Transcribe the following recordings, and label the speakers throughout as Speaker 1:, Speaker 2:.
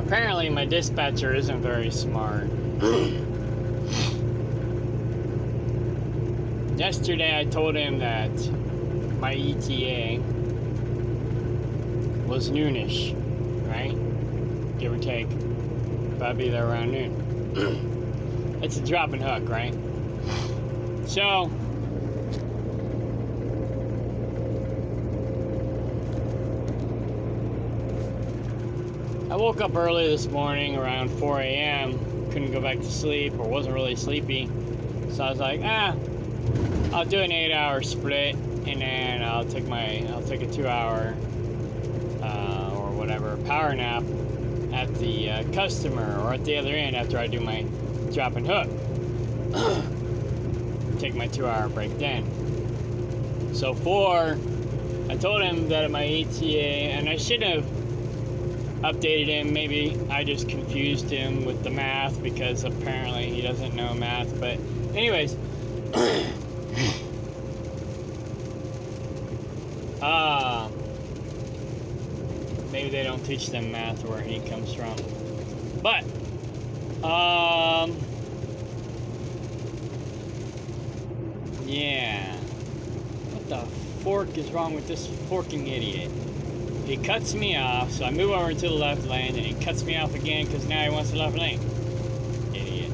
Speaker 1: Apparently my dispatcher isn't very smart. Yesterday I told him that my ETA was noonish, right? Give or take. But I'd be there around noon. It's a drop and hook, right? So I woke up early this morning around 4 a.m. Couldn't go back to sleep, or wasn't really sleepy. So I was like, I'll do an 8-hour split, and then I'll take a 2-hour or whatever power nap at the customer, or at the other end after I do my drop and hook. Take my 2-hour break then. So 4, I told him that my ETA, and I should have updated him. Maybe I just confused him with the math, because apparently he doesn't know math. But anyways, maybe they don't teach them math where he comes from. But yeah, what the fork is wrong with this forking idiot? He cuts me off, so I move over to the left lane, and he cuts me off again because now he wants the left lane. Idiot.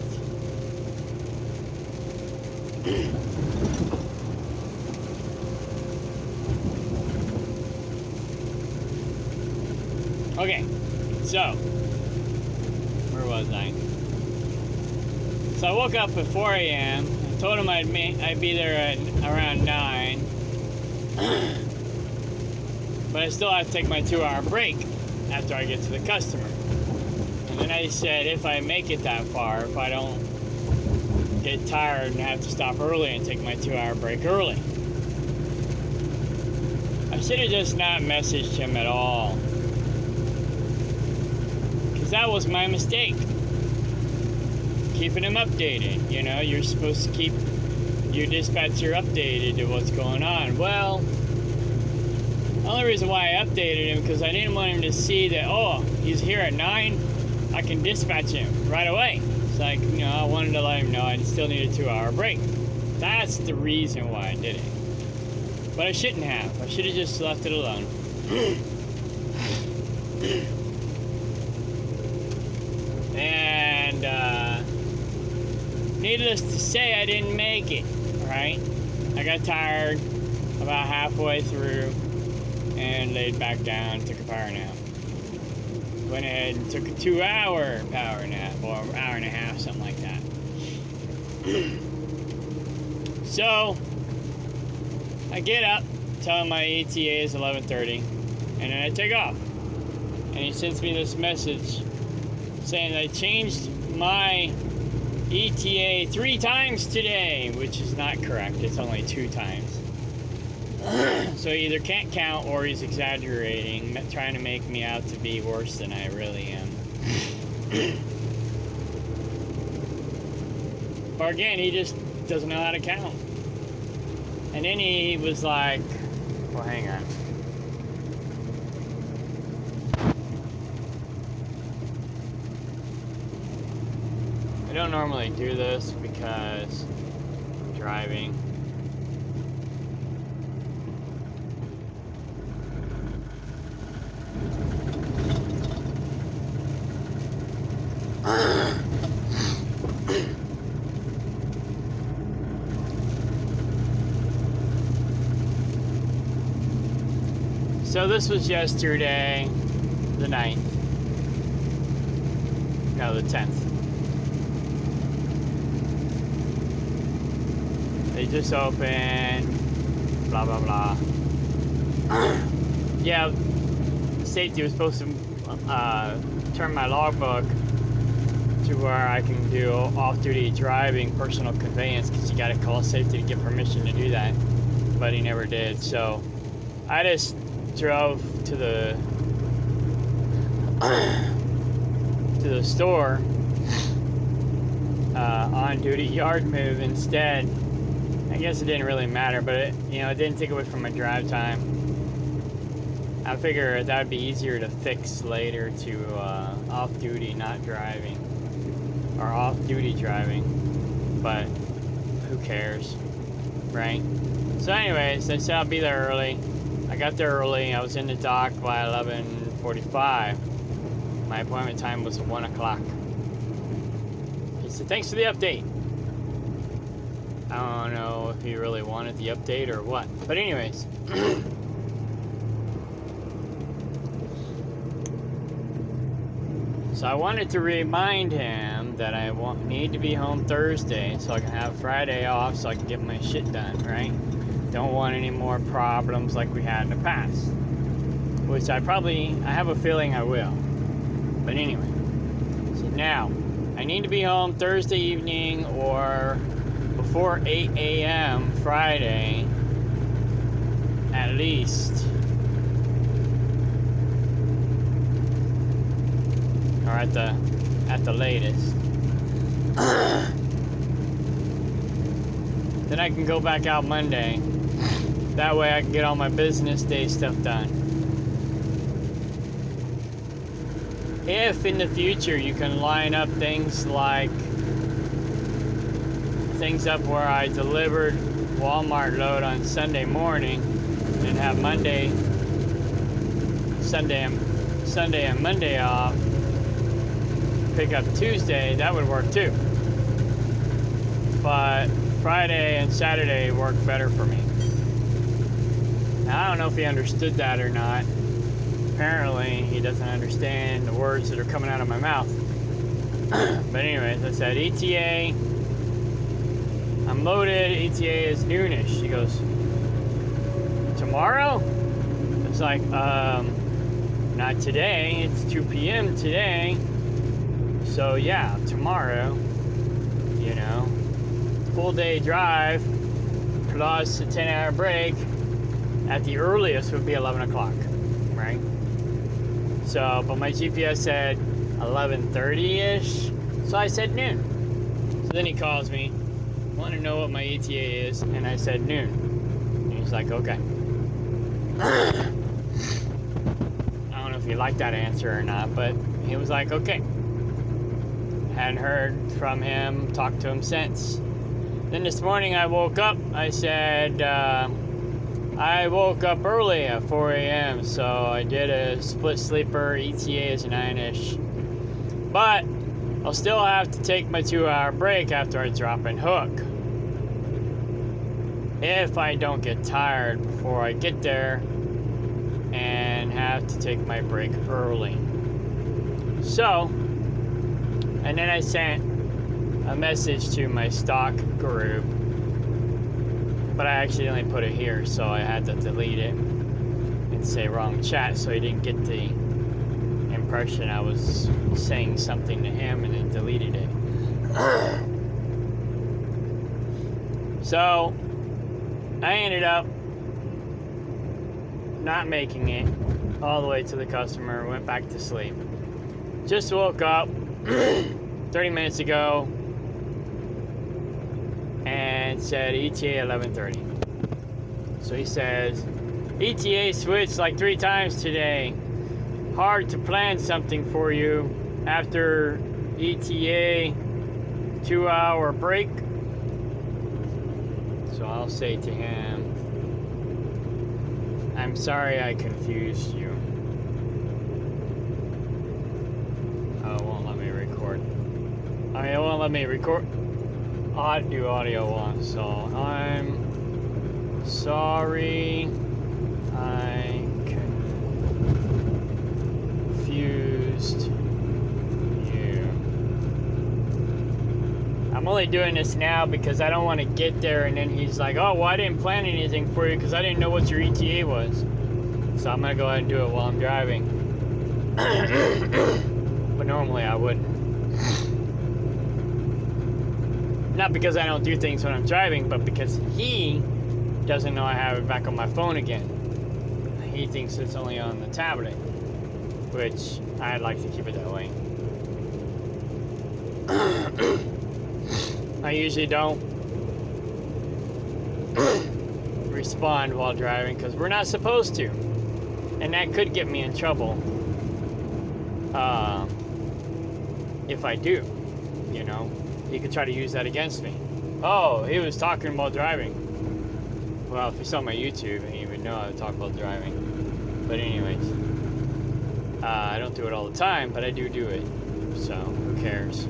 Speaker 1: Okay, so where was I? So I woke up at 4 a.m. I told him I'd be there at around 9. But I still have to take my 2-hour break after I get to the customer. And then I said, if I make it that far, if I don't get tired and have to stop early and take my 2-hour break early. I should have just not messaged him at all. Because that was my mistake. Keeping him updated. You know, you're supposed to keep your dispatcher updated to what's going on. Well, the only reason why I updated him because I didn't want him to see that, oh, he's here at 9, I can dispatch him right away. It's like, you know, I wanted to let him know I still need a 2-hour break. That's the reason why I did it. But I shouldn't have. I should have just left it alone. And needless to say, I didn't make it, right? I got tired about halfway through and laid back down, took a power nap. Went ahead and took a 2-hour power nap, or an hour and a half, something like that. So I get up, tell him my ETA is 11:30, and then I take off. And he sends me this message saying that I changed my ETA 3 times today, which is not correct. It's only 2 times. So he either can't count or he's exaggerating, trying to make me out to be worse than I really am. Or again, he just doesn't know how to count. And then he was like, well, hang on. I don't normally do this because I'm driving. So this was yesterday, the 9th. No, the 10th. They just opened, blah, blah, blah. Yeah, safety was supposed to turn my logbook to where I can do off-duty driving, personal conveyance, because you got to call safety to get permission to do that. But he never did, so I just drove to the store on duty yard move instead. I guess it didn't really matter, but it didn't take away from my drive time. I figure that would be easier to fix later to off-duty not driving. Or off-duty driving. But who cares, right? So anyways, I said I'll be there early. I got there early. I was in the dock by 11:45. My appointment time was 1 o'clock. He said, thanks for the update. I don't know if he really wanted the update or what. But anyways. So I wanted to remind him that I need to be home Thursday so I can have Friday off so I can get my shit done, right? Don't want any more problems like we had in the past. Which I have a feeling I will. But anyway. So now, I need to be home Thursday evening or before 8 a.m. Friday, at least. Or at the latest. Then I can go back out Monday. That way I can get all my business day stuff done. If in the future you can line up things like up where I delivered Walmart load on Sunday morning and have Sunday and Monday off, pick up Tuesday, that would work too. But Friday and Saturday work better for me. Now, I don't know if he understood that or not. Apparently, he doesn't understand the words that are coming out of my mouth. But anyways, I said, ETA, I'm loaded, ETA is noonish. He goes, tomorrow? It's like, not today, it's 2 p.m. today. So yeah, tomorrow, you know, full day drive, plus a 10-hour break, at the earliest would be 11 o'clock, right? So, but my GPS said 11:30-ish, so I said noon. So then he calls me, want to know what my ETA is, and I said noon. And he's like, okay. I don't know if he liked that answer or not, but he was like, okay. Hadn't heard from him, talked to him since. Then this morning I woke up, I said, I woke up early at 4 a.m., so I did a split sleeper, ETA is 9-ish. But I'll still have to take my 2-hour break after I drop and hook. If I don't get tired before I get there and have to take my break early. So, and then I sent a message to my stock group, but I accidentally put it here, so I had to delete it and say wrong chat, so he didn't get the impression I was saying something to him, and then deleted it. So I ended up not making it all the way to the customer, went back to sleep. Just woke up 30 minutes ago and said ETA 11:30. So he says, ETA switched like 3 times today. Hard to plan something for you after ETA 2-hour break. So I'll say to him, I'm sorry I confused you. Oh, it won't let me record. I mean, it won't let me record. I'll do audio once, so I'm sorry I confused you. I'm only doing this now because I don't want to get there and then he's like, oh, well, I didn't plan anything for you because I didn't know what your ETA was. So I'm going to go ahead and do it while I'm driving. But normally I wouldn't. Not because I don't do things when I'm driving, but because he doesn't know I have it back on my phone again. He thinks it's only on the tablet, which I'd like to keep it that way. I usually don't respond while driving because we're not supposed to. And that could get me in trouble if I do, you know. He could try to use that against me. Oh, he was talking about driving. Well, if you saw my YouTube, you would know I would talk about driving. But anyways, I don't do it all the time, but I do it. So, who cares?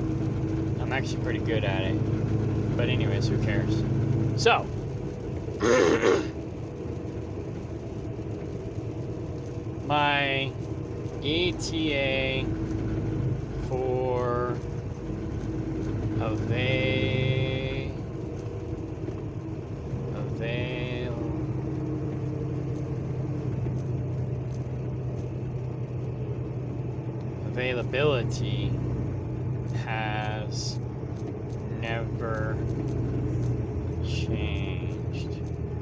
Speaker 1: I'm actually pretty good at it. But anyways, who cares? So, my ETA for availability has never changed.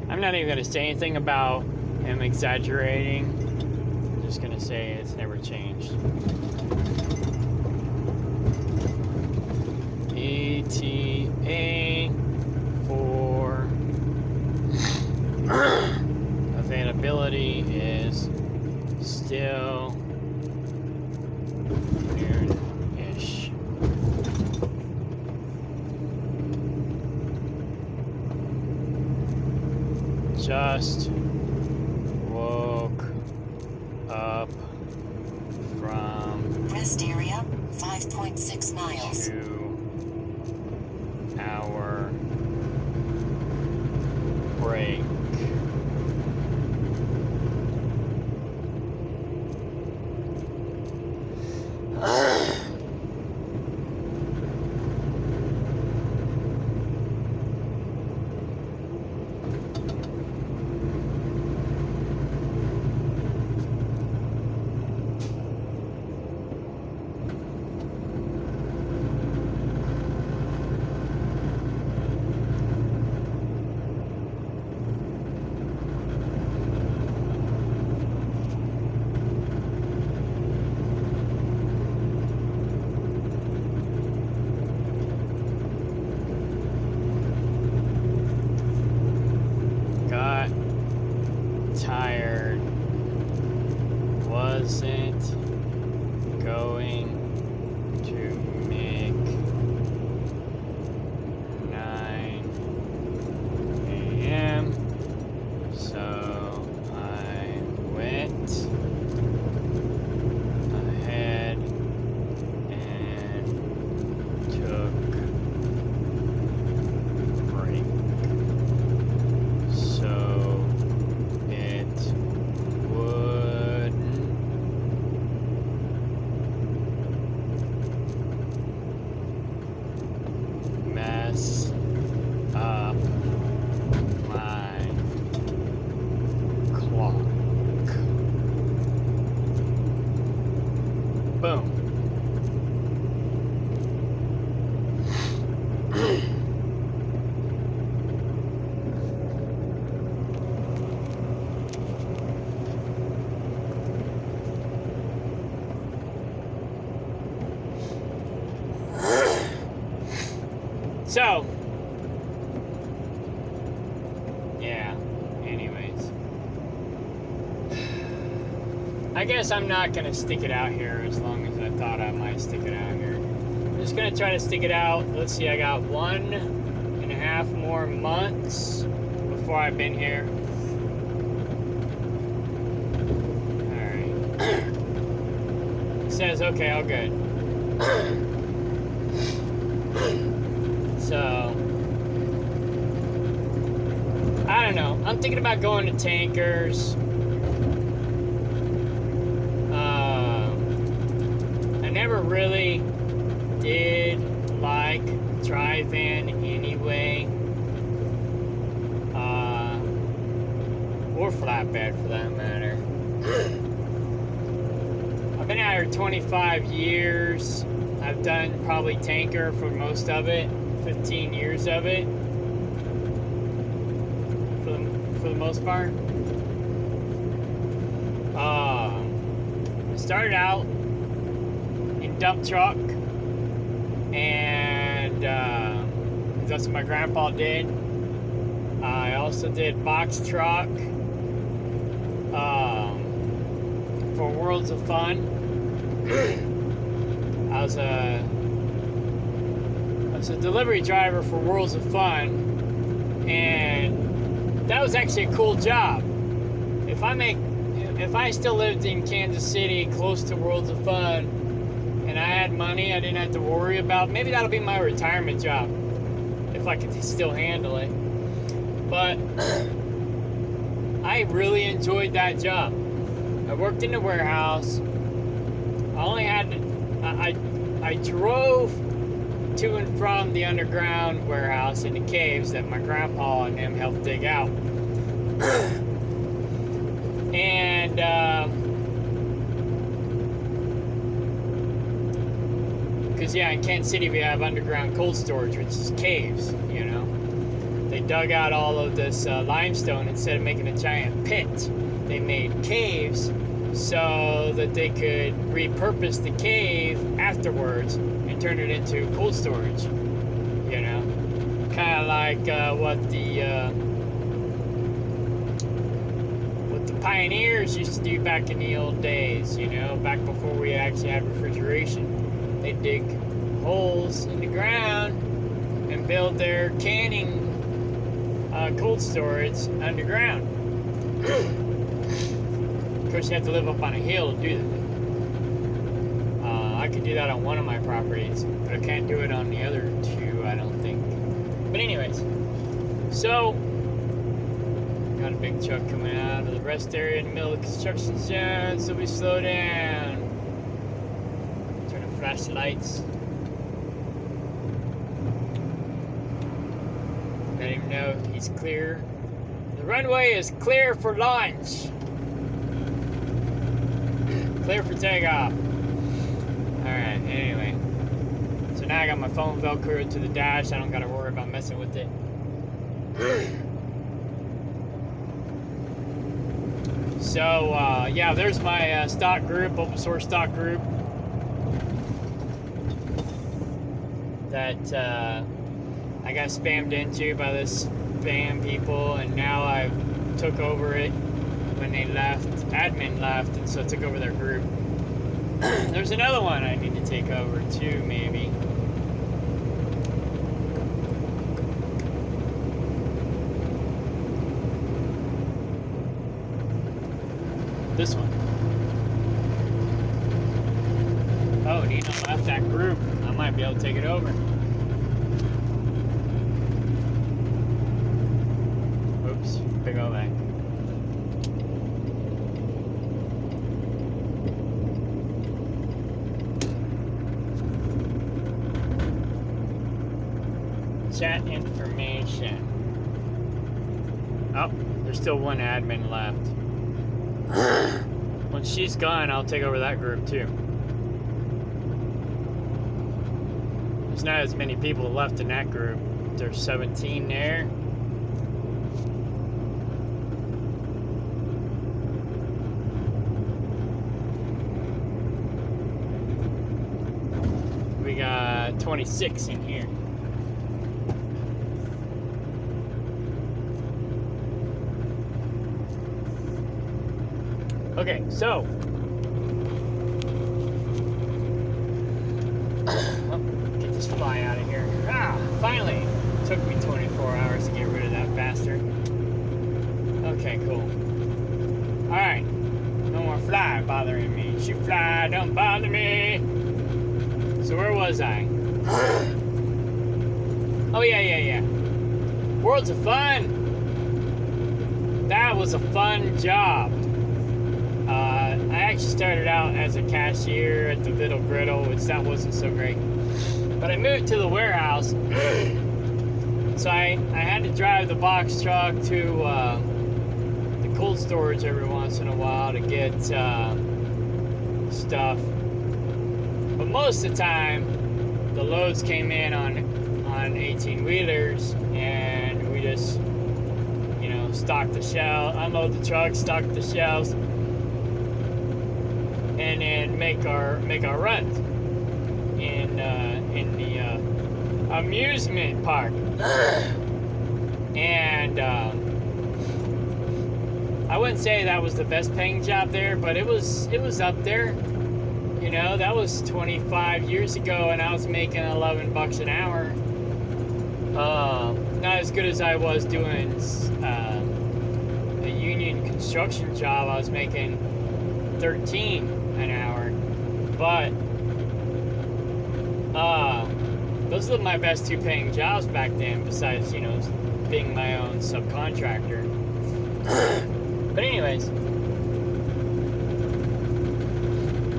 Speaker 1: I'm not even going to say anything about him exaggerating. I'm just going to say it's never changed. ETA for availability is still noon-ish. Just woke up from
Speaker 2: rest area 5.6 miles.
Speaker 1: 2-hour break. Tired, wasn't going to make 9 a.m. so I went ahead and took a break. So mess up my clock. Boom. So, yeah, anyways. I guess I'm not going to stick it out here as long as I thought I might stick it out here. I'm just going to try to stick it out. Let's see, I got 1.5 more months before I've been here. Alright. It says, okay, all good. So, I don't know. I'm thinking about going to Tankers. I never really did like drive-in anyway. Or flatbed for that matter. I've been out here 25 years. I've done probably tanker for most of it. 15 years of it, for the most part. I started out in dump truck, and that's what my grandpa did. I also did box truck, for Worlds of Fun. I was a delivery driver for Worlds of Fun, and that was actually a cool job. If I still lived in Kansas City, close to Worlds of Fun, and I had money I didn't have to worry about, maybe that'll be my retirement job, if I could still handle it. But I really enjoyed that job. I worked in the warehouse. I drove to and from the underground warehouse in the caves that my grandpa and them helped dig out. And because in Kansas City we have underground cold storage, which is caves, you know. They dug out all of this limestone. Instead of making a giant pit, they made caves so that they could repurpose the cave afterwards and turn it into cold storage, you know. Kind of like what the pioneers used to do back in the old days, you know, back before we actually had refrigeration. They dig holes in the ground and build their canning cold storage underground. Of course, you have to live up on a hill to do that. I could do that on one of my properties, but I can't do it on the other two, I don't think. But anyways, so got a big truck coming out of the rest area in the middle of the construction zone, so we slow down. Turn on flashlights. Let him know he's clear. The runway is clear for launch. Clear for takeoff. Alright, anyway. So now I got my phone velcroed to the dash. I don't gotta worry about messing with it. So, yeah, there's my stock group, open source stock group. That I got spammed into by this spam people, and now I took over it when they left. Admin left, and so I took over their group. There's another one I need to take over too, maybe. This one. Oh, Nina left that group. I might be able to take it over. Oops, big old bang. Chat information. Oh, there's still one admin left. When she's gone, I'll take over that group too. There's not as many people left in that group. There's 17 there. We got 26 in here. Okay, so get this fly out of here. Finally! Took me 24 hours to get rid of that bastard. Okay, cool. Alright. No more fly bothering me. Shoot fly, don't bother me. So where was I? Oh yeah. Worlds of Fun! That was a fun job. I actually started out as a cashier at the Vittle Griddle, which that wasn't so great. But I moved to the warehouse, so I had to drive the box truck to the cold storage every once in a while to get stuff. But most of the time, the loads came in on 18-wheelers, and we just, you know, stock the shelf, unload the truck, stock the shelves, and then make our runs in the amusement park. And I wouldn't say that was the best paying job there, but it was up there. You know, that was 25 years ago, and I was making $11 an hour. Not as good as I was doing a union construction job. I was making 13 an hour, but those are my best two paying jobs back then, besides, you know, being my own subcontractor. But anyways,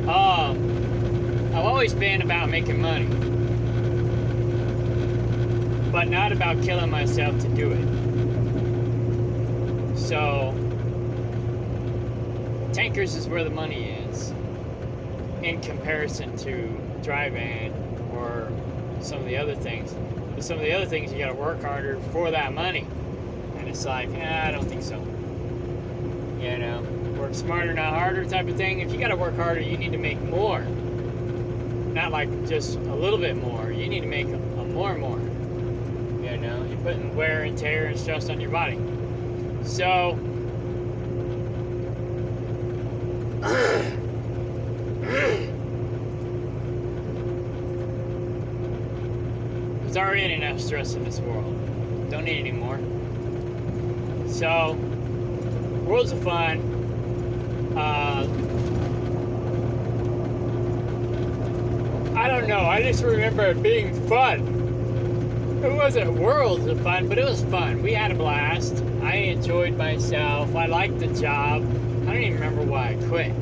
Speaker 1: I've always been about making money, but not about killing myself to do it. So, tankers is where the money is, in comparison to dry van or some of the other things. But some of the other things, you gotta work harder for that money. And it's like, I don't think so. You know, work smarter, not harder type of thing. If you gotta work harder, you need to make more. Not like just a little bit more. You need to make a more. You know, you're putting wear and tear and stress on your body. So, there's already enough stress in this world. Don't need any more. So, worlds of fun. I don't know. I just remember it being fun. It wasn't worlds of fun, but it was fun. We had a blast. I enjoyed myself. I liked the job. I don't even remember why I quit.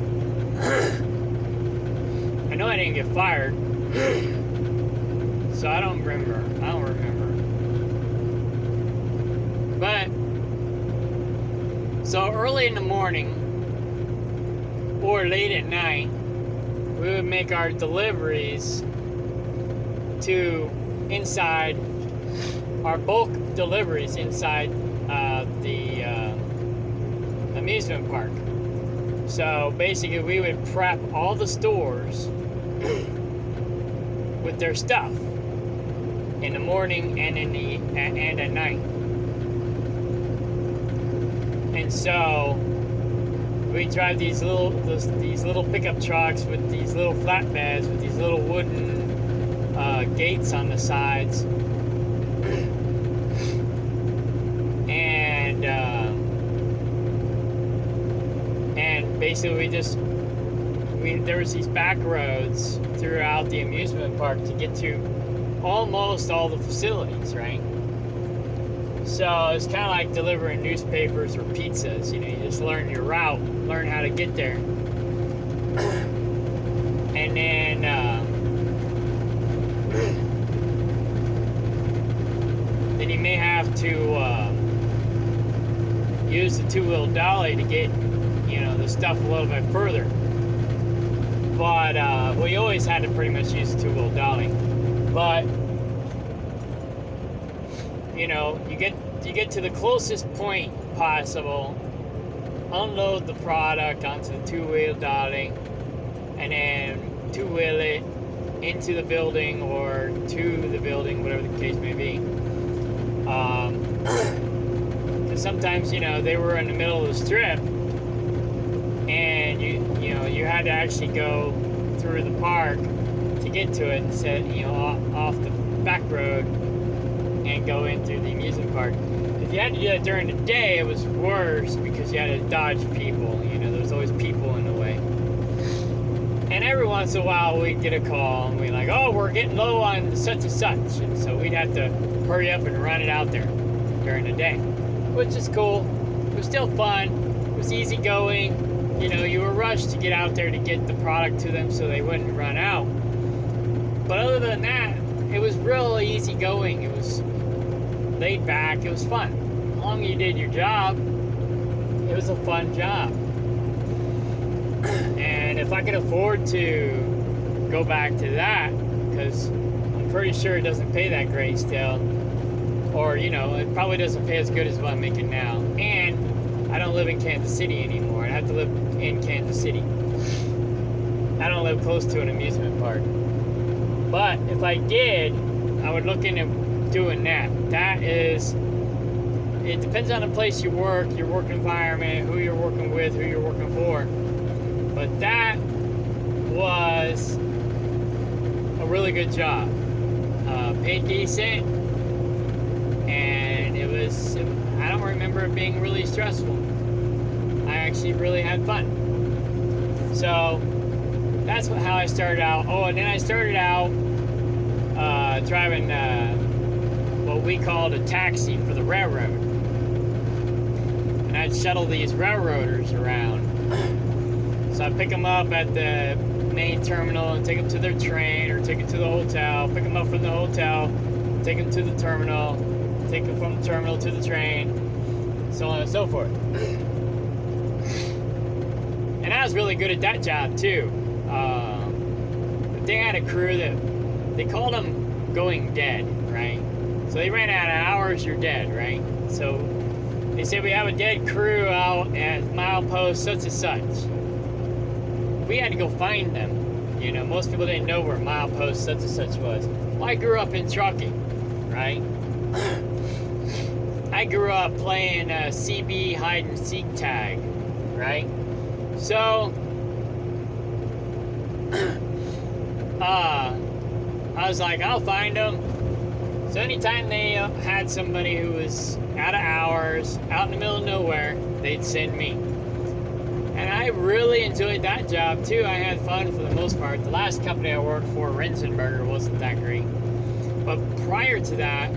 Speaker 1: I know I didn't get fired. So I don't remember. But, so early in the morning or late at night, we would make our deliveries to inside, our bulk deliveries inside the amusement park. So basically we would prep all the stores with their stuff in the morning and and at night. And so we drive these little pickup trucks with these little flatbeds with these little wooden gates on the sides, and basically there was these back roads throughout the amusement park to get to almost all the facilities, right? So it's kind of like delivering newspapers or pizzas. You know, you just learn your route, learn how to get there, and then you may have to use the two-wheel dolly to get, you know, the stuff a little bit further. But we always had to pretty much use the two-wheel dolly. But you know, you get to the closest point possible, unload the product onto the two-wheel dolly, and then two-wheel it into the building or to the building, whatever the case may be. Because sometimes, you know, they were in the middle of the strip, and you had to actually go through the park to get to it, and set, you know, off the back road and go in through the amusement park. If you had to do that during the day, it was worse because you had to dodge people. You know, there was always people in the way. And every once in a while, we'd get a call, and we'd like, oh, we're getting low on such and such. And so we'd have to hurry up and run it out there during the day, which is cool. It was still fun. It was easy going. You know, you were rushed to get out there to get the product to them so they wouldn't run out. But other than that, it was real easy going. It was laid back. It was fun. As long as you did your job, it was a fun job. And if I could afford to go back to that, because I'm pretty sure it doesn't pay that great still, or, you know, it probably doesn't pay as good as what I'm making now. And I don't live in Kansas City anymore. I have to live in Kansas City. I don't live close to an amusement park. But if I did, I would look into doing that. That is it depends on the place you work, your work environment, who you're working with, who you're working for. But that was a really good job. Paid decent, and I don't remember it being really stressful. I actually really had fun. So that's how I started out. Oh, and then I started out driving what we called a taxi for the railroad. And I'd shuttle these railroaders around. So I'd pick them up at the main terminal and take them to their train, or take them to the hotel, pick them up from the hotel, take them to the terminal, take them from the terminal to the train, so on and so forth. And I was really good at that job too. They had a crew that they called them going dead, right? So they ran out of hours, you're dead, right? So they said, we have a dead crew out at milepost such and such. We had to go find them. You know, most people didn't know where milepost such and such was. Well, I grew up in trucking, right? I grew up playing CB hide and seek tag, right? So I was like, I'll find them. So anytime they had somebody who was out of hours, out in the middle of nowhere, they'd send me. And I really enjoyed that job too. I had fun for the most part. The last company I worked for, Rensenberger, wasn't that great. But prior to that,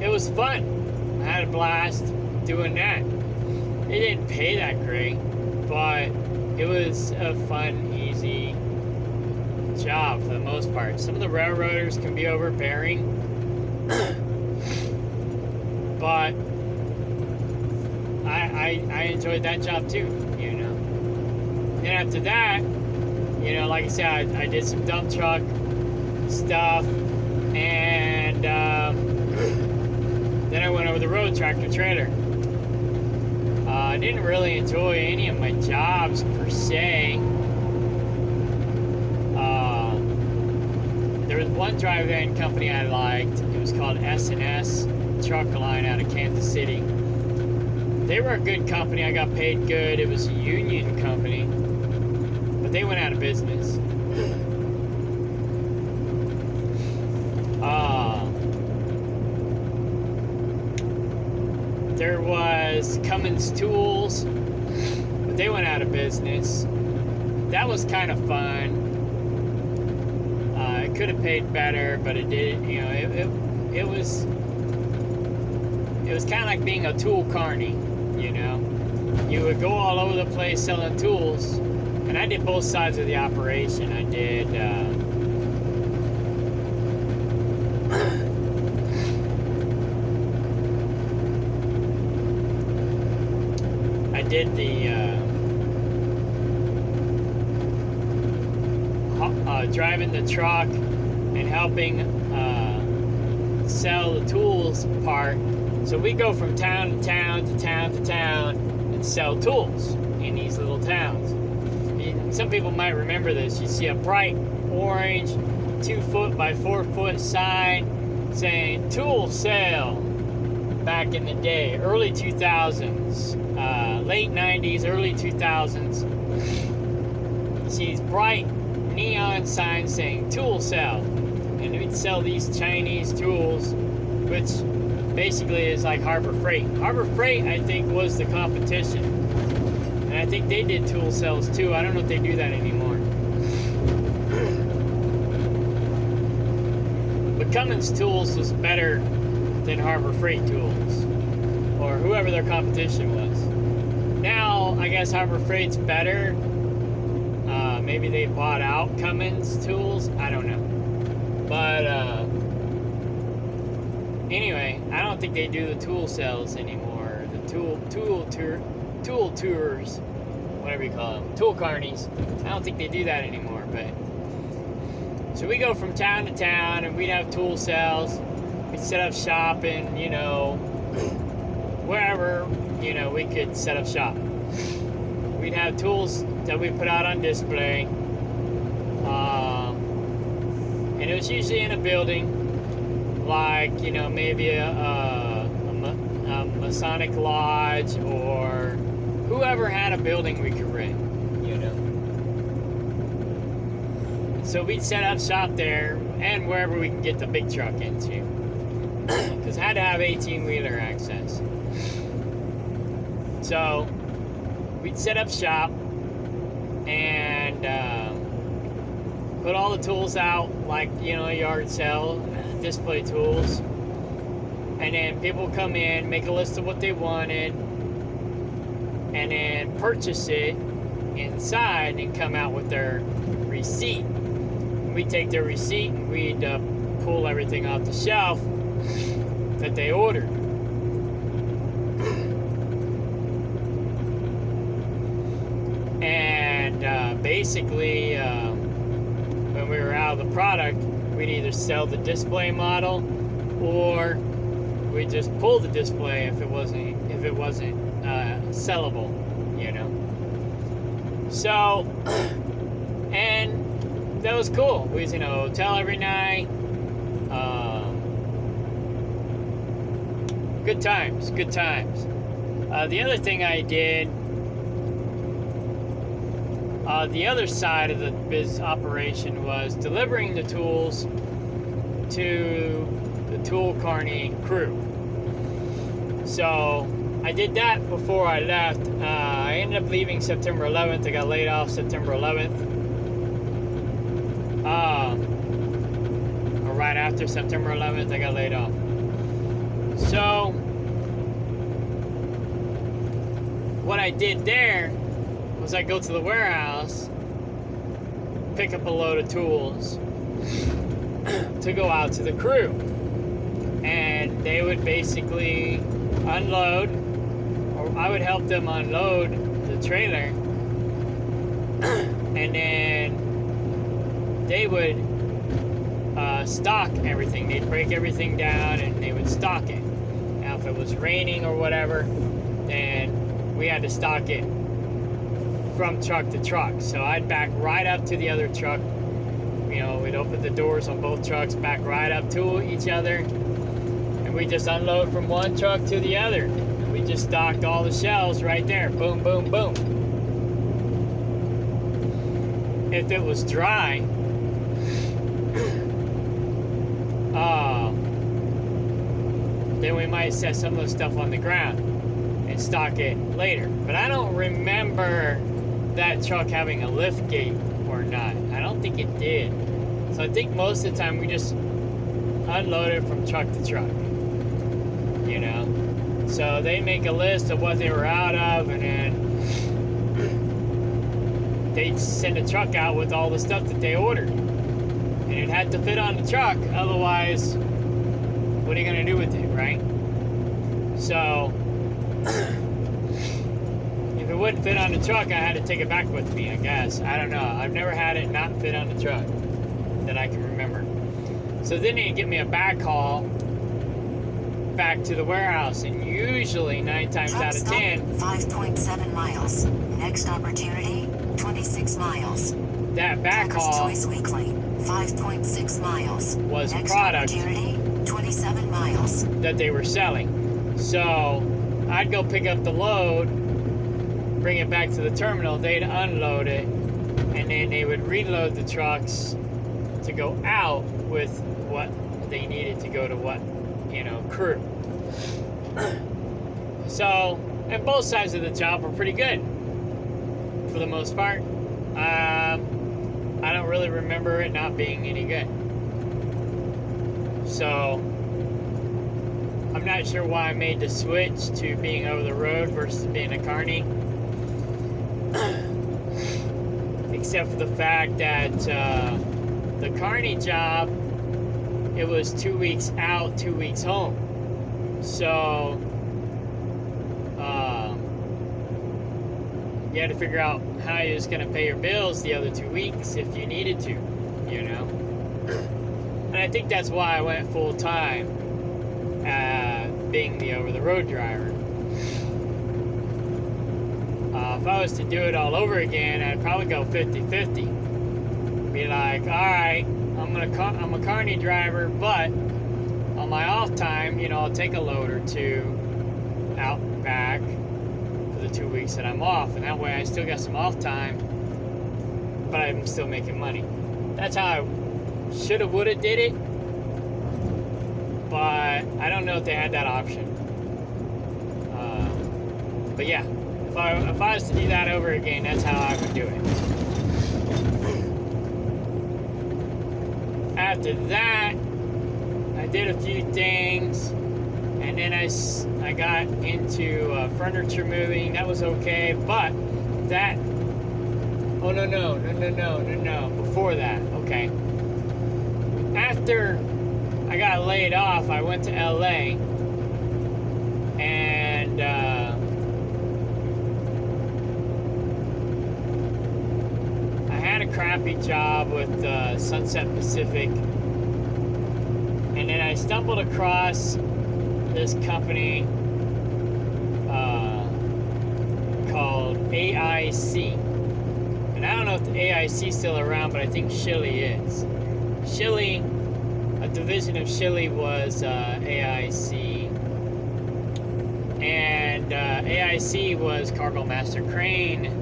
Speaker 1: it was fun. I had a blast doing that. It didn't pay that great, but it was a fun, easy job for the most part. Some of the railroaders can be overbearing, but I enjoyed that job too, you know. Then after that, you know, like I said, I did some dump truck stuff, and then I went over the road, tractor trailer. I didn't really enjoy any of my jobs per se. There was one drive-in company I liked. It was called S&S Truck Line out of Kansas City. They were a good company. I got paid good. It was a union company, but they went out of business. There was Cummins Tools, but they went out of business. That was kind of fun. It could have paid better, but it did. You know, it was kind of like being a tool carny. You know, you would go all over the place selling tools, and I did both sides of the operation. I did the driving the truck and helping sell the tools part. So we go from town to town to town to town and sell tools in these little towns. Some people might remember this. You see a bright orange 2-foot by 4-foot sign saying tool sale back in the day, early 2000s, late 90s, early 2000s. You see these bright neon signs saying tool sale, and we'd sell these Chinese tools, which basically is like Harbor Freight. Harbor Freight, I think, was the competition, and I think they did tool sales too. I don't know if they do that anymore. But Cummins Tools was better than Harbor Freight Tools, or whoever their competition was. Now, I guess Harbor Freight's better. Maybe they bought out Cummins Tools. I don't know. But anyway, I don't think they do the tool sales anymore. The tool tours, whatever you call them, tool carnies. I don't think they do that anymore. But so we go from town to town, and we'd have tool sales. We'd set up shop, and you know, wherever we could set up shop. We'd have tools that we put out on display, and it was usually in a building. A like, maybe a Masonic Lodge or whoever had a building we could rent, So we'd set up shop there and wherever we can get the big truck into. Because I had to have 18-wheeler access. So we'd set up shop and put all the tools out, like, yard sale, display tools. And then people come in, make a list of what they wanted, and then purchase it inside and come out with their receipt. We'd take their receipt and we'd pull everything off the shelf that they ordered. And basically, when we were out of the product, we'd either sell the display model or we'd just pull the display if it wasn't sellable, So, and that was cool. We was in a hotel every night. Good times. The other thing I did, the other side of the biz operation was delivering the tools to the Tool Carney crew. So I did that before I left. I ended up leaving September 11th. I got laid off September 11th. Or right after September 11th, I got laid off. So what I did there was I go to the warehouse, pick up a load of tools to go out to the crew. And they would basically unload, or I would help them unload the trailer, and then they would stock everything. They'd break everything down and they would stock it. Now, if it was raining or whatever, then we had to stock it from truck to truck. So I'd back right up to the other truck. We'd open the doors on both trucks, back right up to each other, and we just unload from one truck to the other. And we just stocked all the shelves right there. Boom, boom, boom. If it was dry, then we might set some of the stuff on the ground and stock it later. But I don't remember that truck having a lift gate or not. I don't think it did. So I think most of the time we just unloaded from truck to truck. So they make a list of what they were out of, and then they'd send a truck out with all the stuff that they ordered. And it had to fit on the truck, otherwise, what are you going to do with it, right? So, if it wouldn't fit on the truck, I had to take it back with me, I guess. I don't know. I've never had it not fit on the truck that I can remember. So then they'd give me a backhaul back to the warehouse, and usually 9 times out of 10,
Speaker 2: 5.7 miles. Next opportunity, 26 miles.
Speaker 1: that
Speaker 2: Trucker's
Speaker 1: backhaul
Speaker 2: Choice Weekly, 5.6 miles.
Speaker 1: was
Speaker 2: Next
Speaker 1: product
Speaker 2: opportunity, 27 miles.
Speaker 1: that they were selling. So I'd go pick up the load, bring it back to the terminal, they'd unload it, and then they would reload the trucks to go out with what they needed to go to what, crew. So, and both sides of the job were pretty good for the most part. I don't really remember it not being any good. So, I'm not sure why I made the switch to being over the road versus being a carny. Except for the fact that the carny job, it was 2 weeks out, 2 weeks home. So, you had to figure out how you was going to pay your bills the other 2 weeks if you needed to, And I think that's why I went full time, being the over-the-road driver. If I was to do it all over again, I'd probably go 50-50. Be like, all right, I'm a carny driver, but I'm my off time, you know, I'll take a load or two out back for the 2 weeks that I'm off, and that way I still got some off time, but I'm still making money. That's how I shoulda, woulda did it, but I don't know if they had that option. But yeah, if I was to do that over again, that's how I would do it. After that, I did a few things, and then I got into furniture moving. That was okay, but that, oh no, before that, okay. After I got laid off, I went to LA, and I had a crappy job with Sunset Pacific, and then I stumbled across this company called AIC. And I don't know if the AIC is still around, but I think Shilly is. Shilly, a division of Shilly was AIC. And AIC was Cargo Master Crane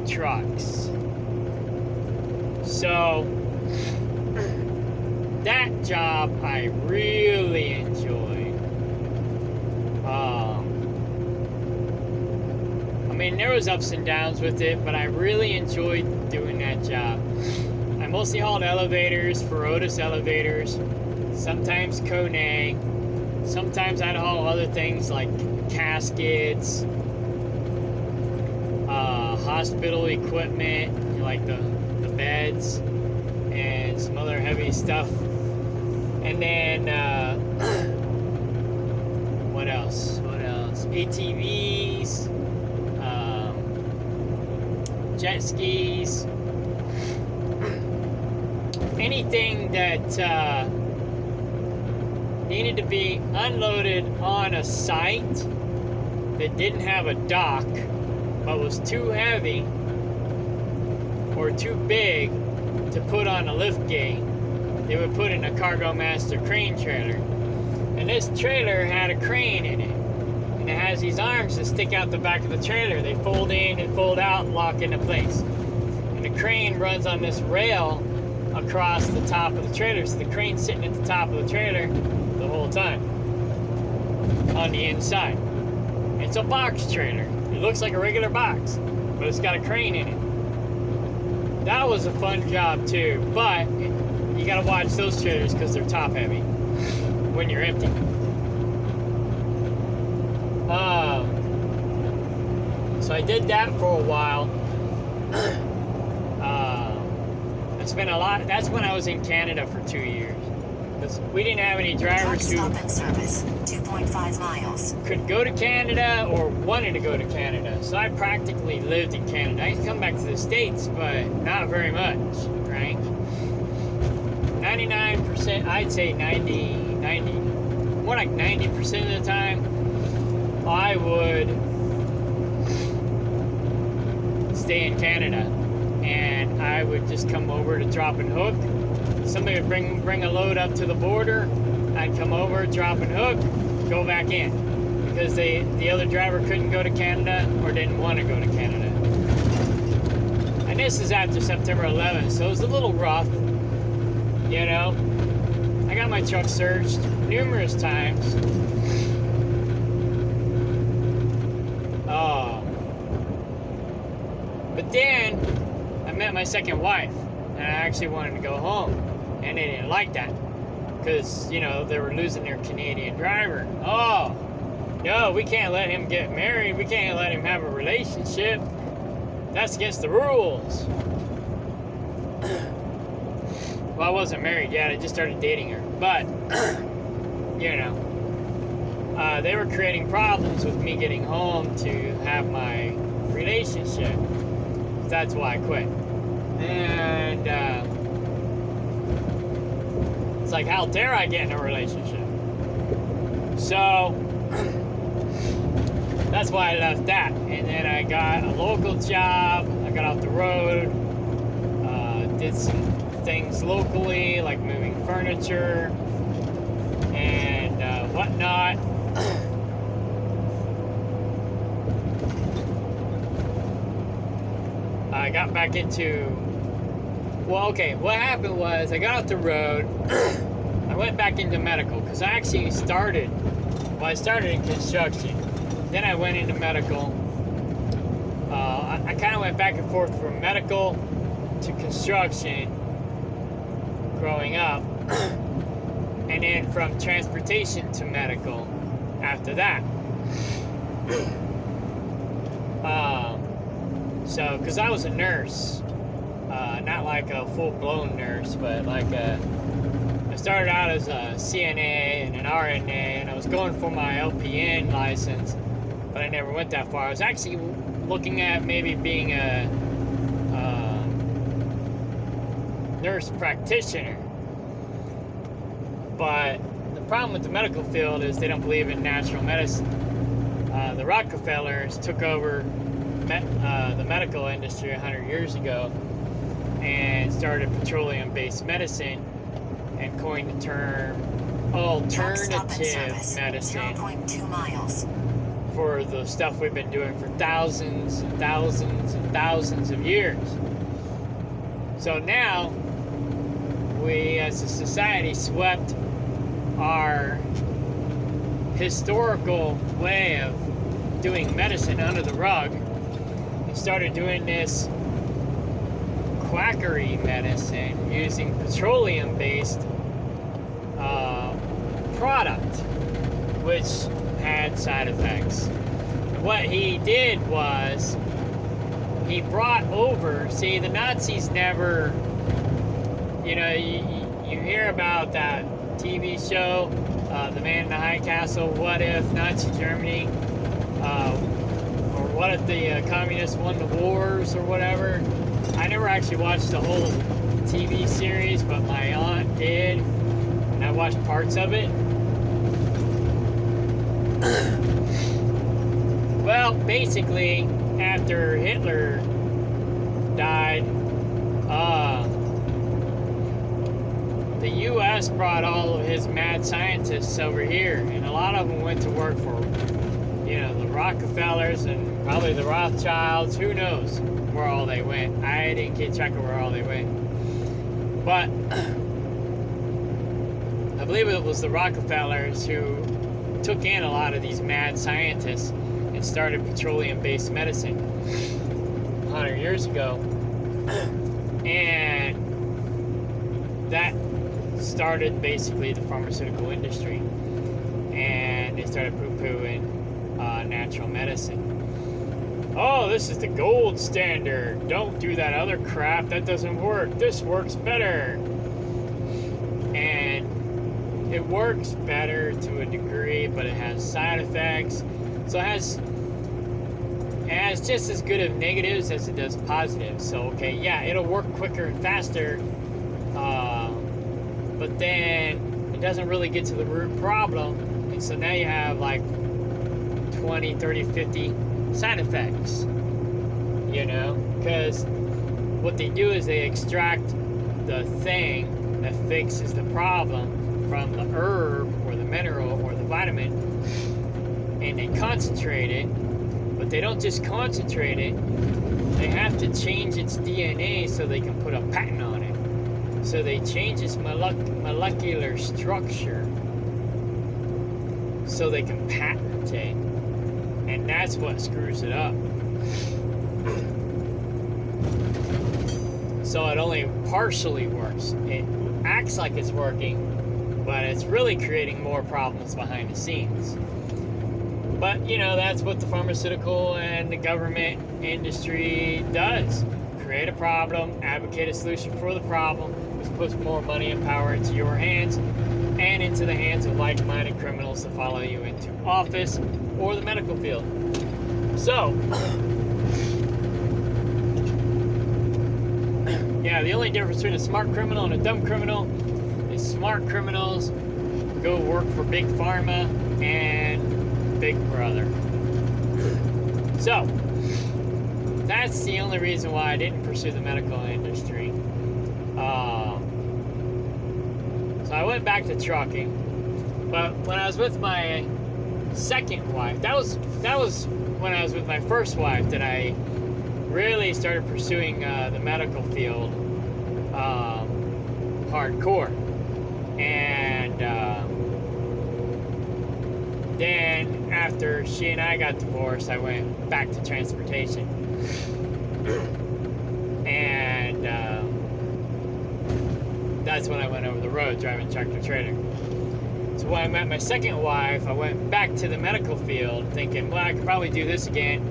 Speaker 1: trucks. So that job I really enjoyed. I mean, there was ups and downs with it, but I really enjoyed doing that job. I mostly hauled elevators for Otis Elevators, sometimes Kone, sometimes I'd haul other things like caskets, hospital equipment, like the beds, and some other heavy stuff. And then, what else? ATVs, jet skis, anything that needed to be unloaded on a site that didn't have a dock but was too heavy or too big to put on a lift gate. They would put in a Cargo Master crane trailer. And this trailer had a crane in it. And it has these arms that stick out the back of the trailer. They fold in and fold out and lock into place. And the crane runs on this rail across the top of the trailer. So the crane's sitting at the top of the trailer the whole time on the inside. It's a box trailer. It looks like a regular box, but it's got a crane in it. That was a fun job too, but you gotta watch those trailers because they're top heavy when you're empty. So I did that for a while. I spent a lot. That's when I was in Canada for 2 years. Because we didn't have any drivers who
Speaker 2: Stop and service, 2.5 miles.
Speaker 1: could go to Canada or wanted to go to Canada. So I practically lived in Canada. I come back to the States, but not very much, right? 99%, I'd say 90, more like 90% of the time, I would stay in Canada. And I would just come over to drop and hook. Somebody would bring a load up to the border. I'd come over, drop and hook, go back in. Because the other driver couldn't go to Canada or didn't want to go to Canada. And this is after September 11th, so it was a little rough. You know, I got my truck searched numerous times. But then I met my second wife, and I actually wanted to go home, and they didn't like that because, you know, they were losing their Canadian driver. Oh, no, we can't let him get married. We can't let him have a relationship. That's against the rules. Well, I wasn't married yet. I just started dating her. But, you know, they were creating problems with me getting home to have my relationship. That's why I quit. And it's like, how dare I get in a relationship? So that's why I left that. And then I got a local job. I got off the road, did some things locally, like moving furniture, whatnot. I got back into, well, okay, what happened was I got off the road. I went back into medical because I actually started, well, I started in construction. Then I went into medical. I kind of went back and forth from medical to construction growing up, and then from transportation to medical after that. So, because I was a nurse, not like a full-blown nurse, but like I started out as a CNA and an RNA, and I was going for my LPN license, but I never went that far. I was actually looking at maybe being a nurse practitioner, but the problem with the medical field is they don't believe in natural medicine. The Rockefellers took over the medical industry 100 years ago and started petroleum-based medicine and coined the term alternative medicine
Speaker 2: 0.2 miles.
Speaker 1: for the stuff we've been doing for thousands and thousands and thousands of years. So now we as a society swept our historical way of doing medicine under the rug and started doing this quackery medicine using petroleum-based product, which had side effects. What he did was he brought over, see, the Nazis never, you know, you hear about that TV show, The Man in the High Castle, what if Nazi Germany, or what if the communists won the wars or whatever. I never actually watched the whole TV series, but my aunt did, and I watched parts of it. Well, basically, after Hitler died, the U.S. brought all of his mad scientists over here, and a lot of them went to work for, you know, the Rockefellers and probably the Rothschilds. Who knows where all they went? I didn't keep track of where all they went. But I believe it was the Rockefellers who took in a lot of these mad scientists and started petroleum-based medicine 100 years ago. And that started basically the pharmaceutical industry. And they started poo-pooing natural medicine. Oh, this is the gold standard. Don't do that other crap. That doesn't work. This works better. And it works better to a degree, but it has side effects. So it has just as good of negatives as it does positives. So, okay, yeah, it'll work quicker and faster, but then it doesn't really get to the root problem. And so now you have like 20, 30, 50 side effects, you know, because what they do is they extract the thing that fixes the problem from the herb or the mineral or the vitamin, and they concentrate it. But they don't just concentrate it, they have to change its DNA so they can put a patent on it. So they change its molecular structure so they can patent it. And that's what screws it up. So it only partially works. It acts like it's working, but it's really creating more problems behind the scenes. But, you know, that's what the pharmaceutical and the government industry does. Create a problem, advocate a solution for the problem, which puts more money and power into your hands and into the hands of like-minded criminals to follow you into office or the medical field. So, yeah, the only difference between a smart criminal and a dumb criminal is smart criminals go work for Big Pharma and Big Brother. So, that's the only reason why I didn't pursue the medical industry. So I went back to trucking, But when I was with my second wife, that was when I was with my first wife that I really started pursuing the medical field hardcore. And then after she and I got divorced, I went back to transportation. And that's when I went over the road driving tractor trailer. So when I met my second wife, I went back to the medical field thinking, well, I could probably do this again.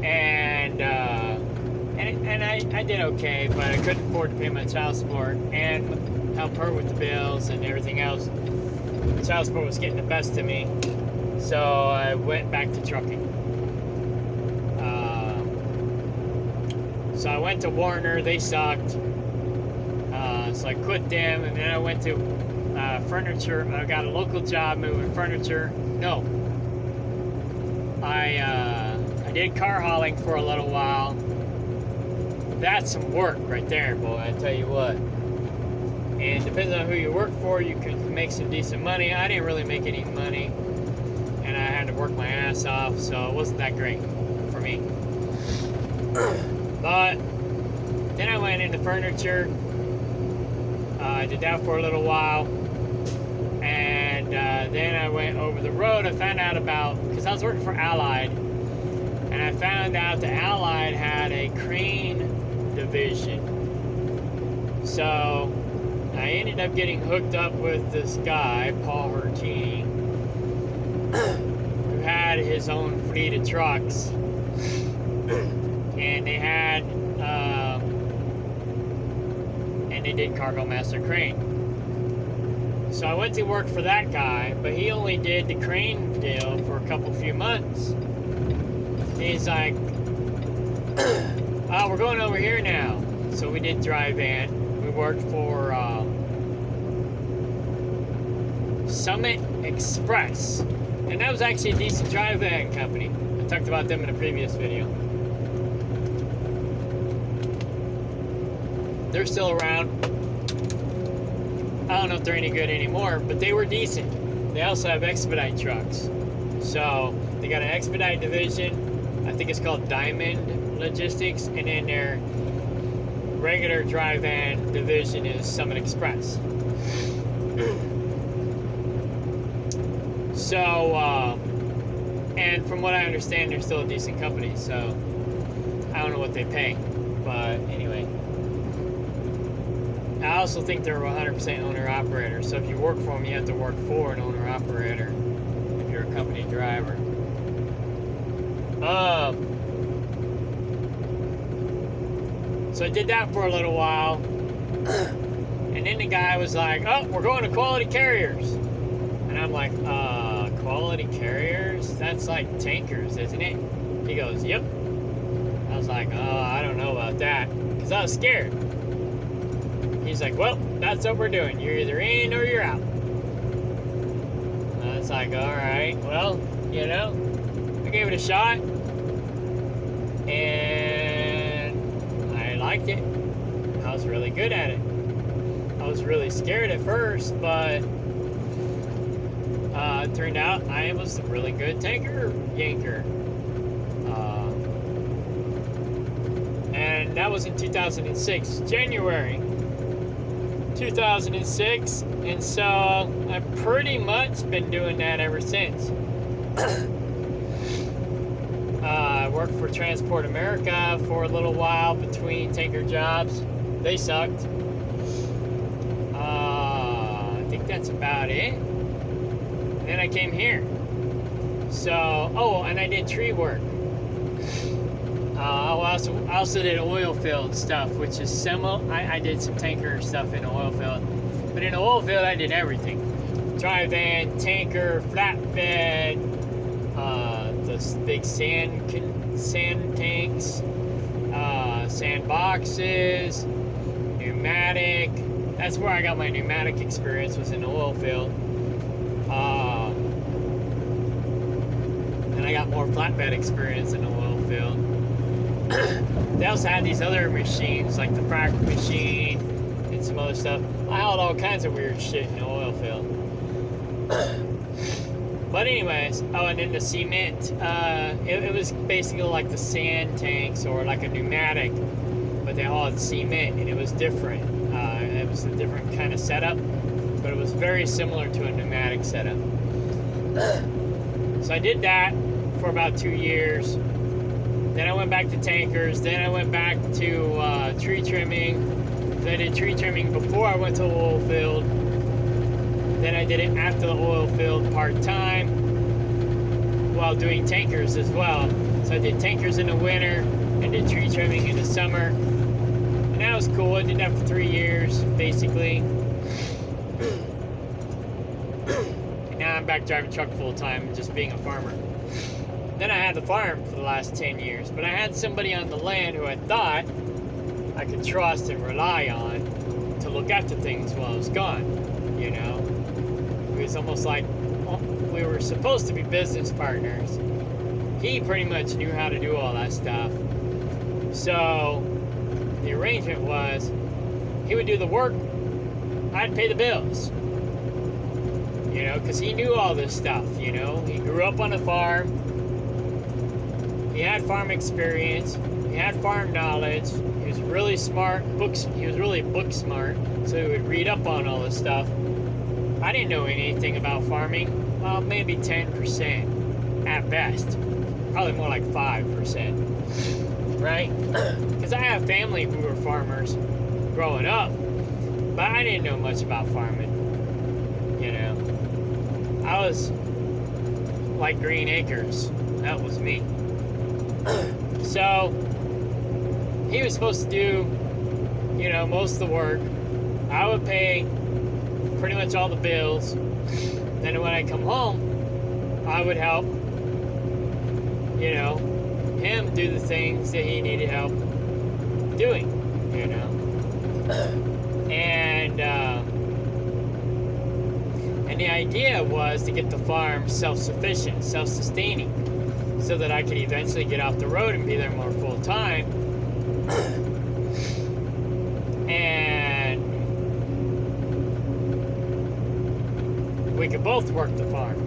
Speaker 1: And I did okay, but I couldn't afford to pay my child support and help her with the bills and everything else. The child support was getting the best of me, so I went back to trucking. So I went to Warner, they sucked. So I quit them, and then I went to furniture. I got a local job moving furniture. No. I did car hauling for a little while. That's some work right there, boy, I tell you what. And depending on who you work for, you can make some decent money. I didn't really make any money, and I had to work my ass off, so it wasn't that great for me. But then I went into furniture. I did that for a little while, and then I went over the road. I found out about, because I was working for Allied, and I found out that Allied had a crane division. So I ended up getting hooked up with this guy, Paul Hertini, who had his own fleet of trucks, and they had and they did Cargo Master Crane. So I went to work for that guy, but he only did the crane deal for a few months. He's like, oh, we're going over here now. So we did dry van. We worked for Summit Express, and that was actually a decent dry van company. I talked about them in a previous video. They're still around. I don't know if they're any good anymore, but they were decent. They also have expedite trucks. So they got an expedite division. I think it's called Diamond Logistics, and then their regular dry van division is Summit Express. So, and from what I understand, they're still a decent company. So I don't know what they pay, but anyway. I also think they're 100% owner-operator. So if you work for them, you have to work for an owner-operator if you're a company driver. So I did that for a little while. And then the guy was like, oh, we're going to Quality Carriers. And I'm like, Quality Carriers? That's like tankers, isn't it? He goes, yep. I was like, I don't know about that. Because I was scared. He's like, well, that's what we're doing. You're either in or you're out. I was like, all right, well, you know, I gave it a shot. And I liked it. I was really good at it. I was really scared at first, but it turned out I was a really good tanker yanker. And that was in 2006, January 2006, and so I've pretty much been doing that ever since. I worked for Transport America for a little while between tanker jobs. They sucked. I think that's about it. And then I came here. So, oh, and I did tree work. I also did oil field stuff, which is similar. I did some tanker stuff in the oil field. But in the oil field, I did everything. Dry van, tanker, flatbed, those big sand tanks, sand boxes, pneumatic. That's where I got my pneumatic experience, was in the oil field. And I got more flatbed experience in the oil field. They also had these other machines, like the frac machine and and some other stuff. I hauled all kinds of weird shit in the oil field. But anyways, oh, and then the cement, it was basically like the sand tanks or like a pneumatic, but they hauled cement, and it was different. It was a different kind of setup, but it was very similar to a pneumatic setup. So I did that for about 2 years. Then I went back to tankers. Then I went back to tree trimming. Then I did tree trimming before I went to the oil field. Then I did it after the oil field part-time while doing tankers as well. So I did tankers in the winter and did tree trimming in the summer. And that was cool. I did that for 3 years, basically. And now I'm back driving truck full-time and just being a farmer. Then I had the farm for the last 10 years. But I had somebody on the land who I thought I could trust and rely on to look after things while I was gone, you know? It was almost like we were supposed to be business partners. He pretty much knew how to do all that stuff. So the arrangement was he would do the work, I'd pay the bills. You know, because he knew all this stuff, you know. He grew up on a farm. He had farm experience. He had farm knowledge. He was really smart. He was really book smart, so he would read up on all this stuff. I didn't know anything about farming. Well, maybe 10% at best. Probably more like 5%. Right? Because I have family who were farmers growing up, but I didn't know much about farming. You know? I was like Green Acres. That was me. So, he was supposed to do, you know, most of the work. I would pay pretty much all the bills. Then when I come home, I would help, you know, him do the things that he needed help doing, you know. And the idea was to get the farm self-sufficient, self-sustaining, so that I could eventually get off the road and be there more full-time. And we could both work the farm.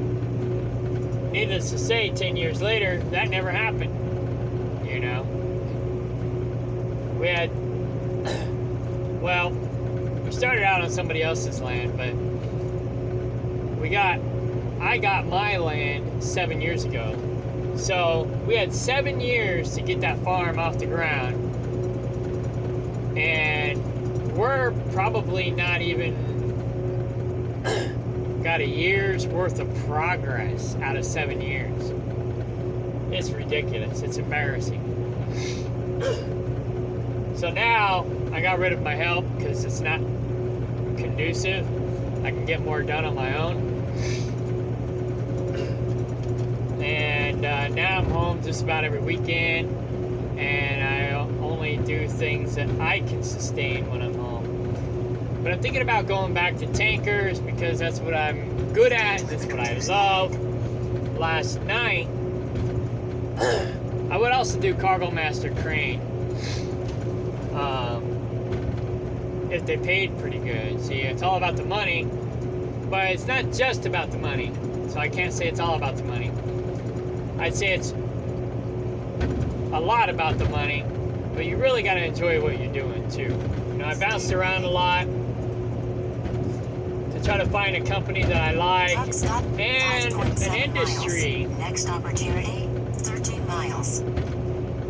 Speaker 1: Needless to say, 10 years later, that never happened. You know? We had, well, we started out on somebody else's land, but I got my land 7 years ago. So we had 7 years to get that farm off the ground. And we're probably not even got a year's worth of progress out of 7 years. It's ridiculous. It's embarrassing. So now I got rid of my help because it's not conducive. I can get more done on my own. And now I'm home just about every weekend, and I only do things that I can sustain when I'm home. But I'm thinking about going back to tankers because that's what I'm good at, that's what I love. Last night, I would also do Cargo Master Crane. If they paid pretty good. See, it's all about the money, but it's not just about the money. So I can't say it's all about the money. I'd say it's a lot about the money, but you really got to enjoy what you're doing too. You know, I bounced around a lot to try to find a company that I like and an industry.
Speaker 2: Miles. Next opportunity, 13 miles.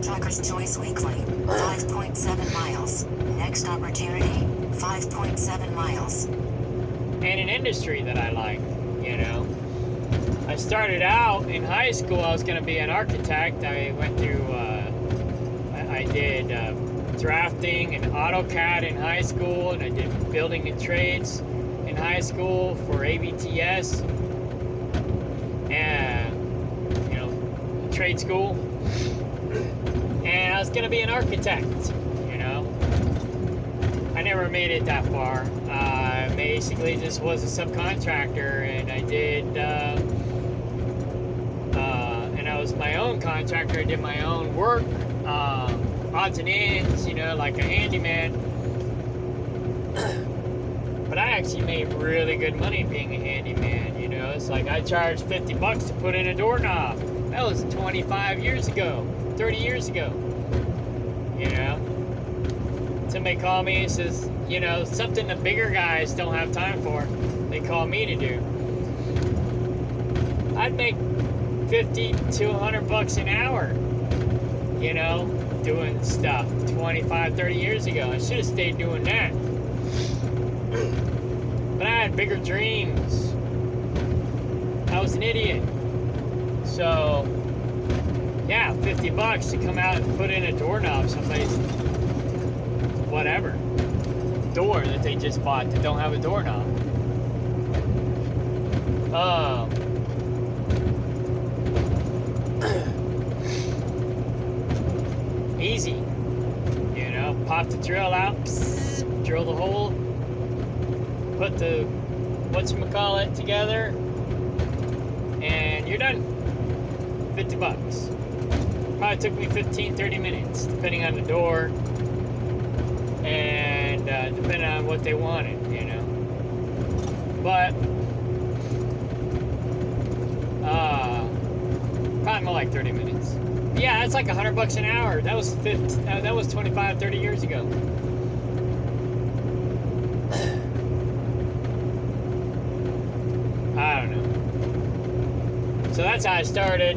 Speaker 2: Trucker's Choice Weekly, 5.7 miles. Next opportunity, 5.7 miles.
Speaker 1: And an industry that I like, you know. I started out in high school, I was going to be an architect. I went through, I did drafting and AutoCAD in high school, and I did building and trades in high school for ABTS, and, you know, trade school. And I was going to be an architect, you know. I never made it that far. I basically just was a subcontractor, and I did, and I was my own contractor. I did my own work, odds and ends, you know, like a handyman. But I actually made really good money being a handyman, you know. It's like I charged $50 to put in a doorknob. That was 25 years ago, 30 years ago, you know. Somebody called me and says, you know, something the bigger guys don't have time for, they call me to do. I'd make 50 to 100 bucks an hour, you know, doing stuff 25, 30 years ago. I should have stayed doing that. But I had bigger dreams. I was an idiot. So, yeah, 50 bucks to come out and put in a doorknob someplace, whatever, door that they just bought that don't have a doorknob. Easy, you know, pop the drill out, psst, drill the hole, put the whatchamacallit together, and you're done. 50 bucks. Probably took me 15, 30 minutes, depending on the door, and depending on what they wanted, you know. But, probably more like 30 minutes. Yeah, that's like 100 bucks an hour. That was 25, 30 years ago. I don't know. So that's how I started.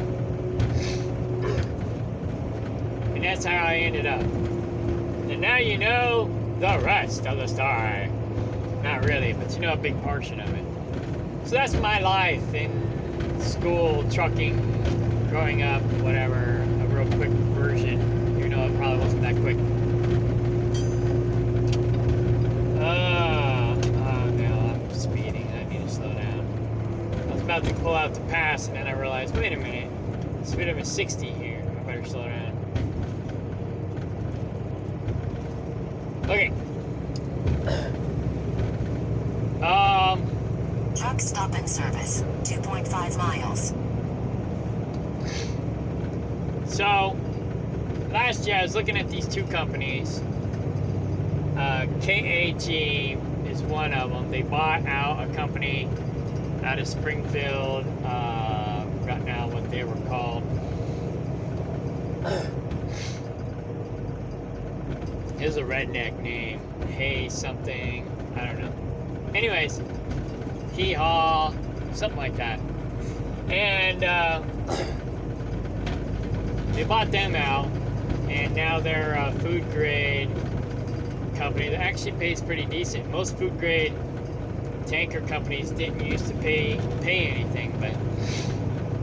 Speaker 1: And that's how I ended up. And now you know the rest of the story. Not really, but you know a big portion of it. So that's my life in school, trucking, growing up, whatever. A real quick version. You know, it probably wasn't that quick. No, I'm speeding. I need to slow down. I was about to pull out the pass, and then I realized, wait a minute. The speed limit is 60 here. I better slow down. Okay.
Speaker 2: Truck stop and service, 2.5 miles.
Speaker 1: So, last year I was looking at these two companies. KAG is one of them. They bought out a company out of Springfield. Forgot now what they were called. It was a redneck name. Hey something. I don't know. Anyways, Hee Haw, something like that. And they bought them out, and now they're a food grade company that actually pays pretty decent. Most food grade tanker companies didn't used to pay anything, but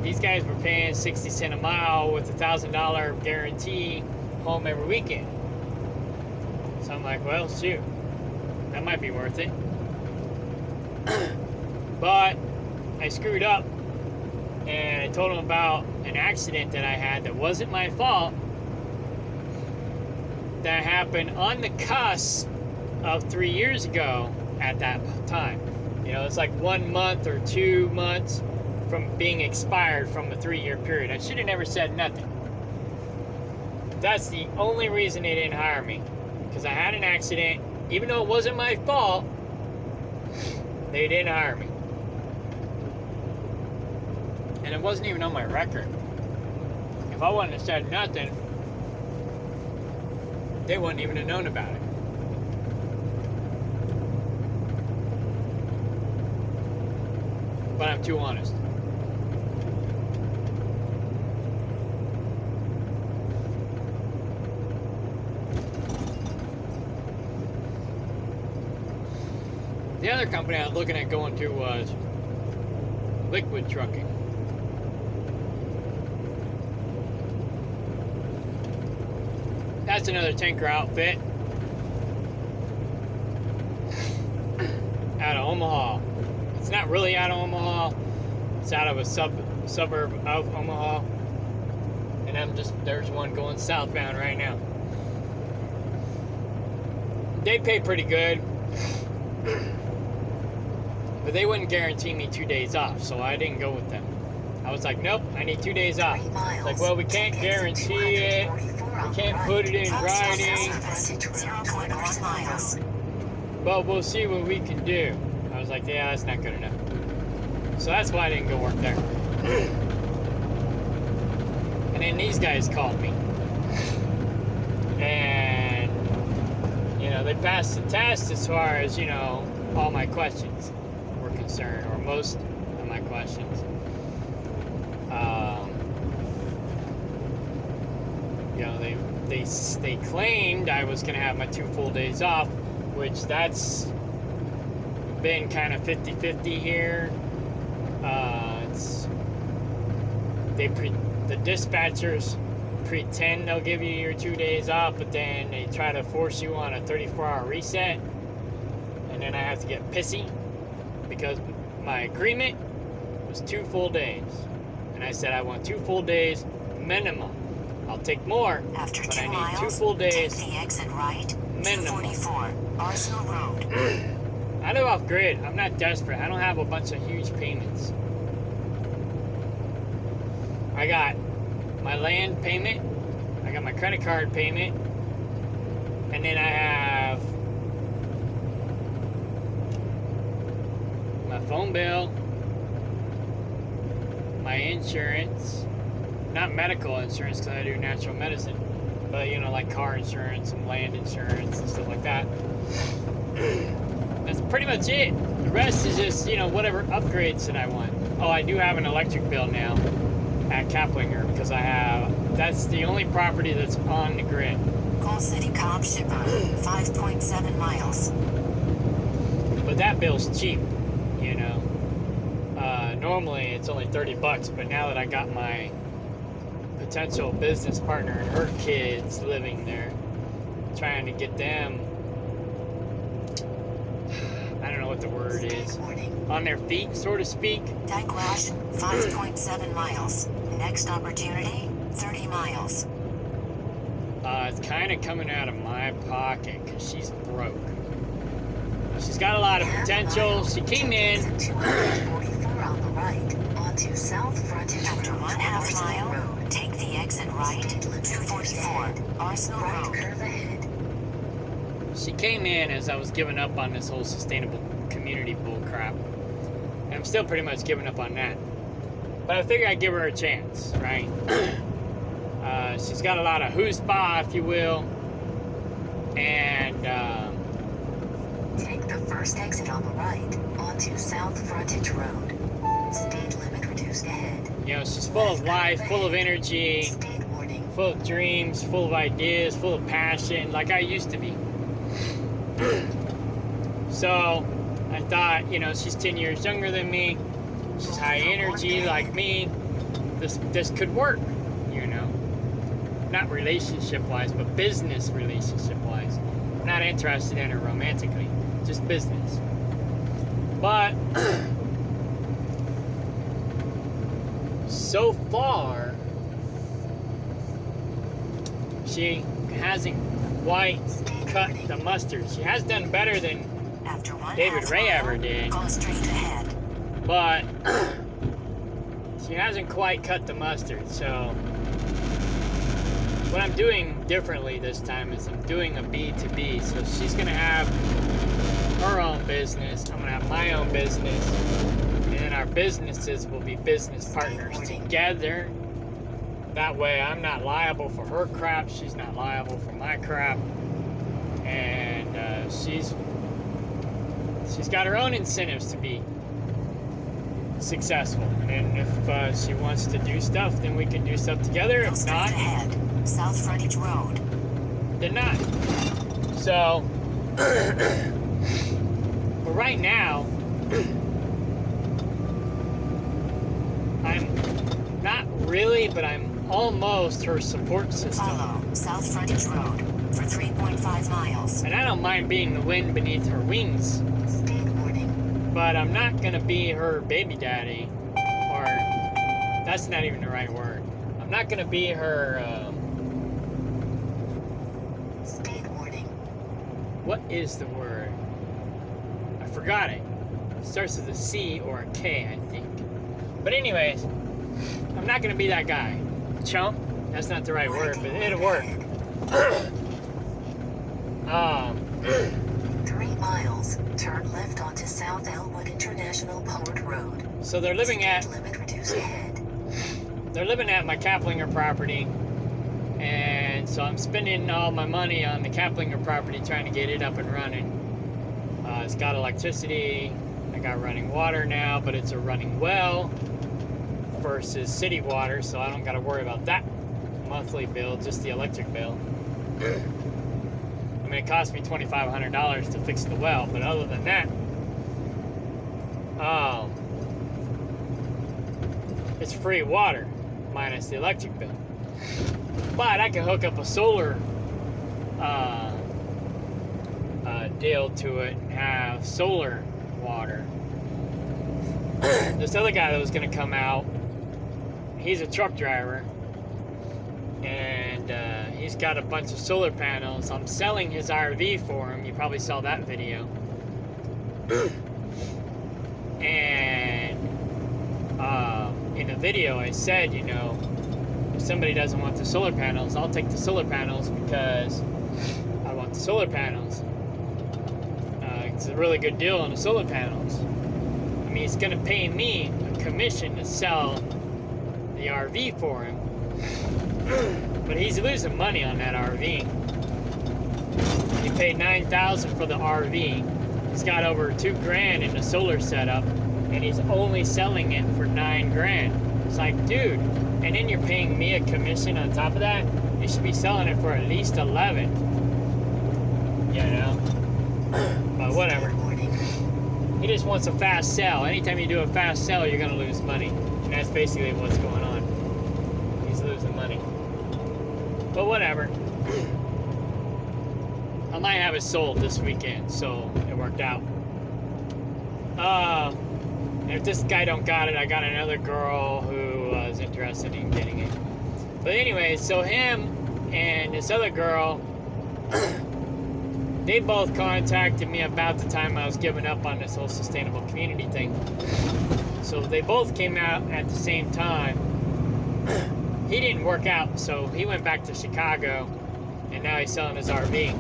Speaker 1: these guys were paying 60 cents a mile with $1,000 guarantee home every weekend. So I'm like, well, shoot, that might be worth it. But I screwed up, and I told them about an accident that I had that wasn't my fault, that happened on the cusp of 3 years ago at that time. You know, it's like 1 month or 2 months from being expired from a 3-year period. I should have never said nothing. That's the only reason they didn't hire me. Because I had an accident, even though it wasn't my fault, they didn't hire me. And it wasn't even on my record. If I wouldn't have said nothing, they wouldn't even have known about it. But I'm too honest. The other company I was looking at going to was Liquid Trucking. That's another tanker outfit out of Omaha. It's not really out of Omaha. It's out of a suburb of Omaha. And there's one going southbound right now. They pay pretty good. But they wouldn't guarantee me 2 days off, so I didn't go with them. I was like, nope, I need 2 days off. Like, well, we can't guarantee it. We can't put it in writing.
Speaker 2: 0.1 miles.
Speaker 1: but we'll see what we can do. I was like, yeah, that's not good enough. So that's why I didn't go work there. And then these guys called me. And, you know, they passed the test as far as, you know, all my questions were concerned, or most of my questions. You know, they claimed I was going to have my 2 full days off, which that's been kind of 50-50 here. The dispatchers pretend they'll give you your 2 days off, but then they try to force you on a 34-hour reset, and then I have to get pissy because my agreement was 2 full days, and I said I want 2 full days minimum. I'll take more,
Speaker 2: After
Speaker 1: but
Speaker 2: 2
Speaker 1: I need
Speaker 2: miles,
Speaker 1: 2 full days
Speaker 2: take the exit right,
Speaker 1: minimum.
Speaker 2: 244, Arsenal Road.
Speaker 1: I live off grid. I'm not desperate. I don't have a bunch of huge payments. I got my land payment, I got my credit card payment, and then I have my phone bill, my insurance, not medical insurance because I do natural medicine, but you know, like car insurance and land insurance and stuff like that. That's pretty much it. The rest is just, you know, whatever upgrades that I want. Oh, I do have an electric bill now at Kaplinger because that's the only property that's on the grid.
Speaker 2: Call City Cobb Shipper, 5.7 miles.
Speaker 1: But that bill's cheap, you know. Normally it's only $30, but now that I got my potential business partner and her kids living there, trying to get them, I don't know what the word is, on their feet, so to speak.
Speaker 2: Dyke Rush, 5.7 miles. Next opportunity, 30 miles.
Speaker 1: It's kind of coming out of my pocket because she's broke. She's got a lot of potential. She came in.
Speaker 2: 244 on the right, onto South Frontage. After 1/2 mile, take the exit right, 244, Arsenal Road. Curve ahead.
Speaker 1: She came in as I was giving up on this whole sustainable community bull crap. And I'm still pretty much giving up on that. But I figured I'd give her a chance, right? She's got a lot of chutzpah, if you will. And,
Speaker 2: take the first exit on the right, onto South Frontage Road. Speed limit reduced ahead.
Speaker 1: you know, she's full of life, full of energy,
Speaker 2: Speed warning.
Speaker 1: full of dreams, full of ideas, full of passion, like I used to be. So, I thought, you know, she's 10 years younger than me. She's high energy like me. This could work, you know. Not relationship-wise, but business relationship-wise. I'm not interested in her romantically, just business. But so far, she hasn't quite cut the mustard. She has done better than
Speaker 2: After 1/2
Speaker 1: David Ray
Speaker 2: mile,
Speaker 1: ever did.
Speaker 2: go straight ahead.
Speaker 1: But she hasn't quite cut the mustard. So what I'm doing differently this time is I'm doing a B2B. So she's gonna have her own business, I'm gonna have my own business, and then our businesses will be business partners together. That way I'm not liable for her crap, she's not liable for my crap, and she's got her own incentives to be successful. And if she wants to do stuff, then we can do stuff together.
Speaker 2: Go
Speaker 1: If
Speaker 2: straight
Speaker 1: not,
Speaker 2: ahead. South Frontage Road.
Speaker 1: then not. So, but right now, I'm not really, but I'm almost her support system.
Speaker 2: Follow South Frontage Road for 3.5 miles.
Speaker 1: And I don't mind being the wind beneath her wings,
Speaker 2: Speed warning.
Speaker 1: but I'm not gonna be her baby daddy, or that's not even the right word. I'm not gonna be her,
Speaker 2: Speed warning.
Speaker 1: what is the word? I forgot it. It starts with a C or a K, I think. But anyways, I'm not gonna be that guy. Chump? That's not the right word, but it'll work.
Speaker 2: In 3 miles, turn left onto South Elwood International Port Road.
Speaker 1: So they're living
Speaker 2: Speed
Speaker 1: at
Speaker 2: limit reduced ahead.
Speaker 1: my Kaplinger property, and so I'm spending all my money on the Kaplinger property trying to get it up and running. It's got electricity, I got running water now, but it's a running well versus city water, so I don't got to worry about that monthly bill, just the electric bill. I mean, it cost me $2,500 to fix the well, but other than that, it's free water minus the electric bill. But I can hook up a solar deal to it and have solar water. This other guy that was going to come out, he's a truck driver, and he's got a bunch of solar panels. I'm selling his RV for him. You probably saw that video. And in the video I said, you know, if somebody doesn't want the solar panels, I'll take the solar panels because I want the solar panels. It's a really good deal on the solar panels. I mean, he's going to pay me a commission to sell the RV for him, but he's losing money on that RV. He paid $9,000 for the RV. He's got over $2,000 in the solar setup, and he's only selling it for $9,000. It's like, dude, and then you're paying me a commission on top of that. You should be selling it for at least $11,000. You know, but whatever. He just wants a fast sell. Anytime you do a fast sell, you're gonna lose money, and that's basically what's going on. He's losing money. But whatever. I might have it sold this weekend, so it worked out. If this guy don't got it, I got another girl who is interested in getting it. But anyway, so him and this other girl, they both contacted me about the time I was giving up on this whole sustainable community thing. So they both came out at the same time. He didn't work out, so he went back to Chicago, and now he's selling his RV.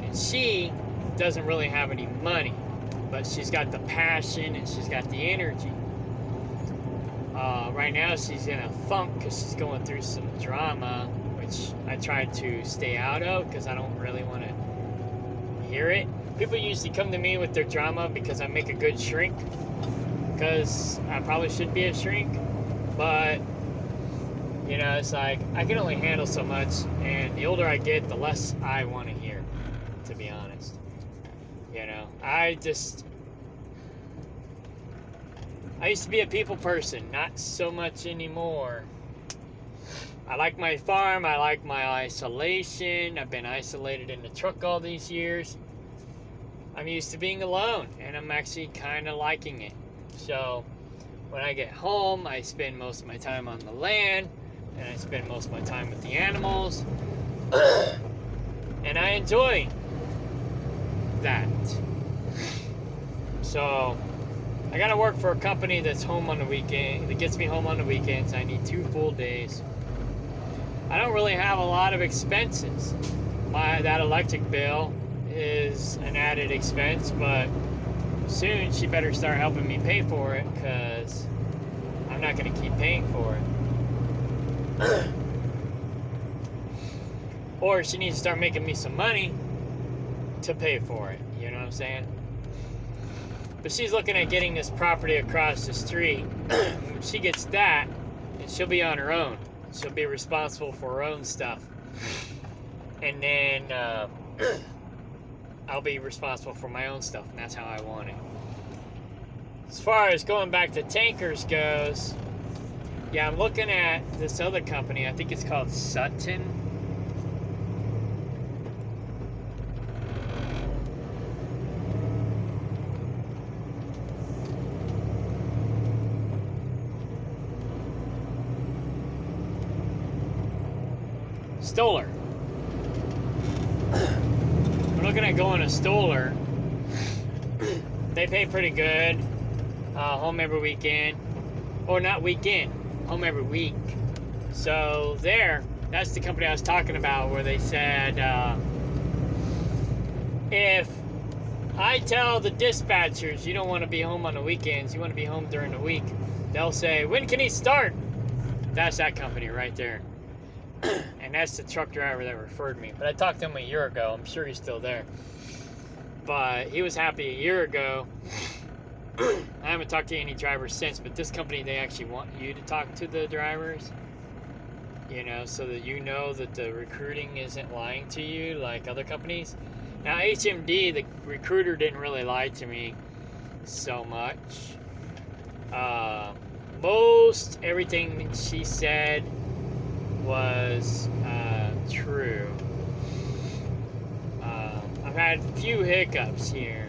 Speaker 1: And she doesn't really have any money, but she's got the passion and she's got the energy. Right now she's in a funk because she's going through some drama, which I try to stay out of because I don't really want to hear it. People usually come to me with their drama because I make a good shrink, because I probably should be a shrink, but you know, it's like I can only handle so much, and the older I get, the less I want to hear, to be honest. You know, I used to be a people person, not so much anymore. I like my farm, I like my isolation. I've been isolated in the truck all these years. I'm used to being alone, and I'm actually kind of liking it. So when I get home, I spend most of my time on the land, and I spend most of my time with the animals, and I enjoy that. So I gotta work for a company that's home on the weekend, that gets me home on the weekends. I need 2 full days. I don't really have a lot of expenses. That electric bill is an added expense, but soon she better start helping me pay for it, because I'm not going to keep paying for it. Or she needs to start making me some money to pay for it, you know what I'm saying? But she's looking at getting this property across the street. She gets that, and she'll be on her own. She'll be responsible for her own stuff. And then I'll be responsible for my own stuff, and that's how I want it. As far as going back to tankers goes, yeah, I'm looking at this other company. I think it's called Sutton. Stoller. We're looking at going to Stoller. They pay pretty good. Home every weekend. Or not weekend. Home every week. So that's the company I was talking about, where they said if I tell the dispatchers, you don't want to be home on the weekends, you want to be home during the week. They'll say, when can he start? That's that company right there. And that's the truck driver that referred me. But I talked to him a year ago. I'm sure he's still there. But he was happy a year ago. I haven't talked to any drivers since, but this company, they actually want you to talk to the drivers. You know, so that you know that the recruiting isn't lying to you like other companies. Now, HMD, the recruiter didn't really lie to me so much. Most everything she said was true. I've had a few hiccups here,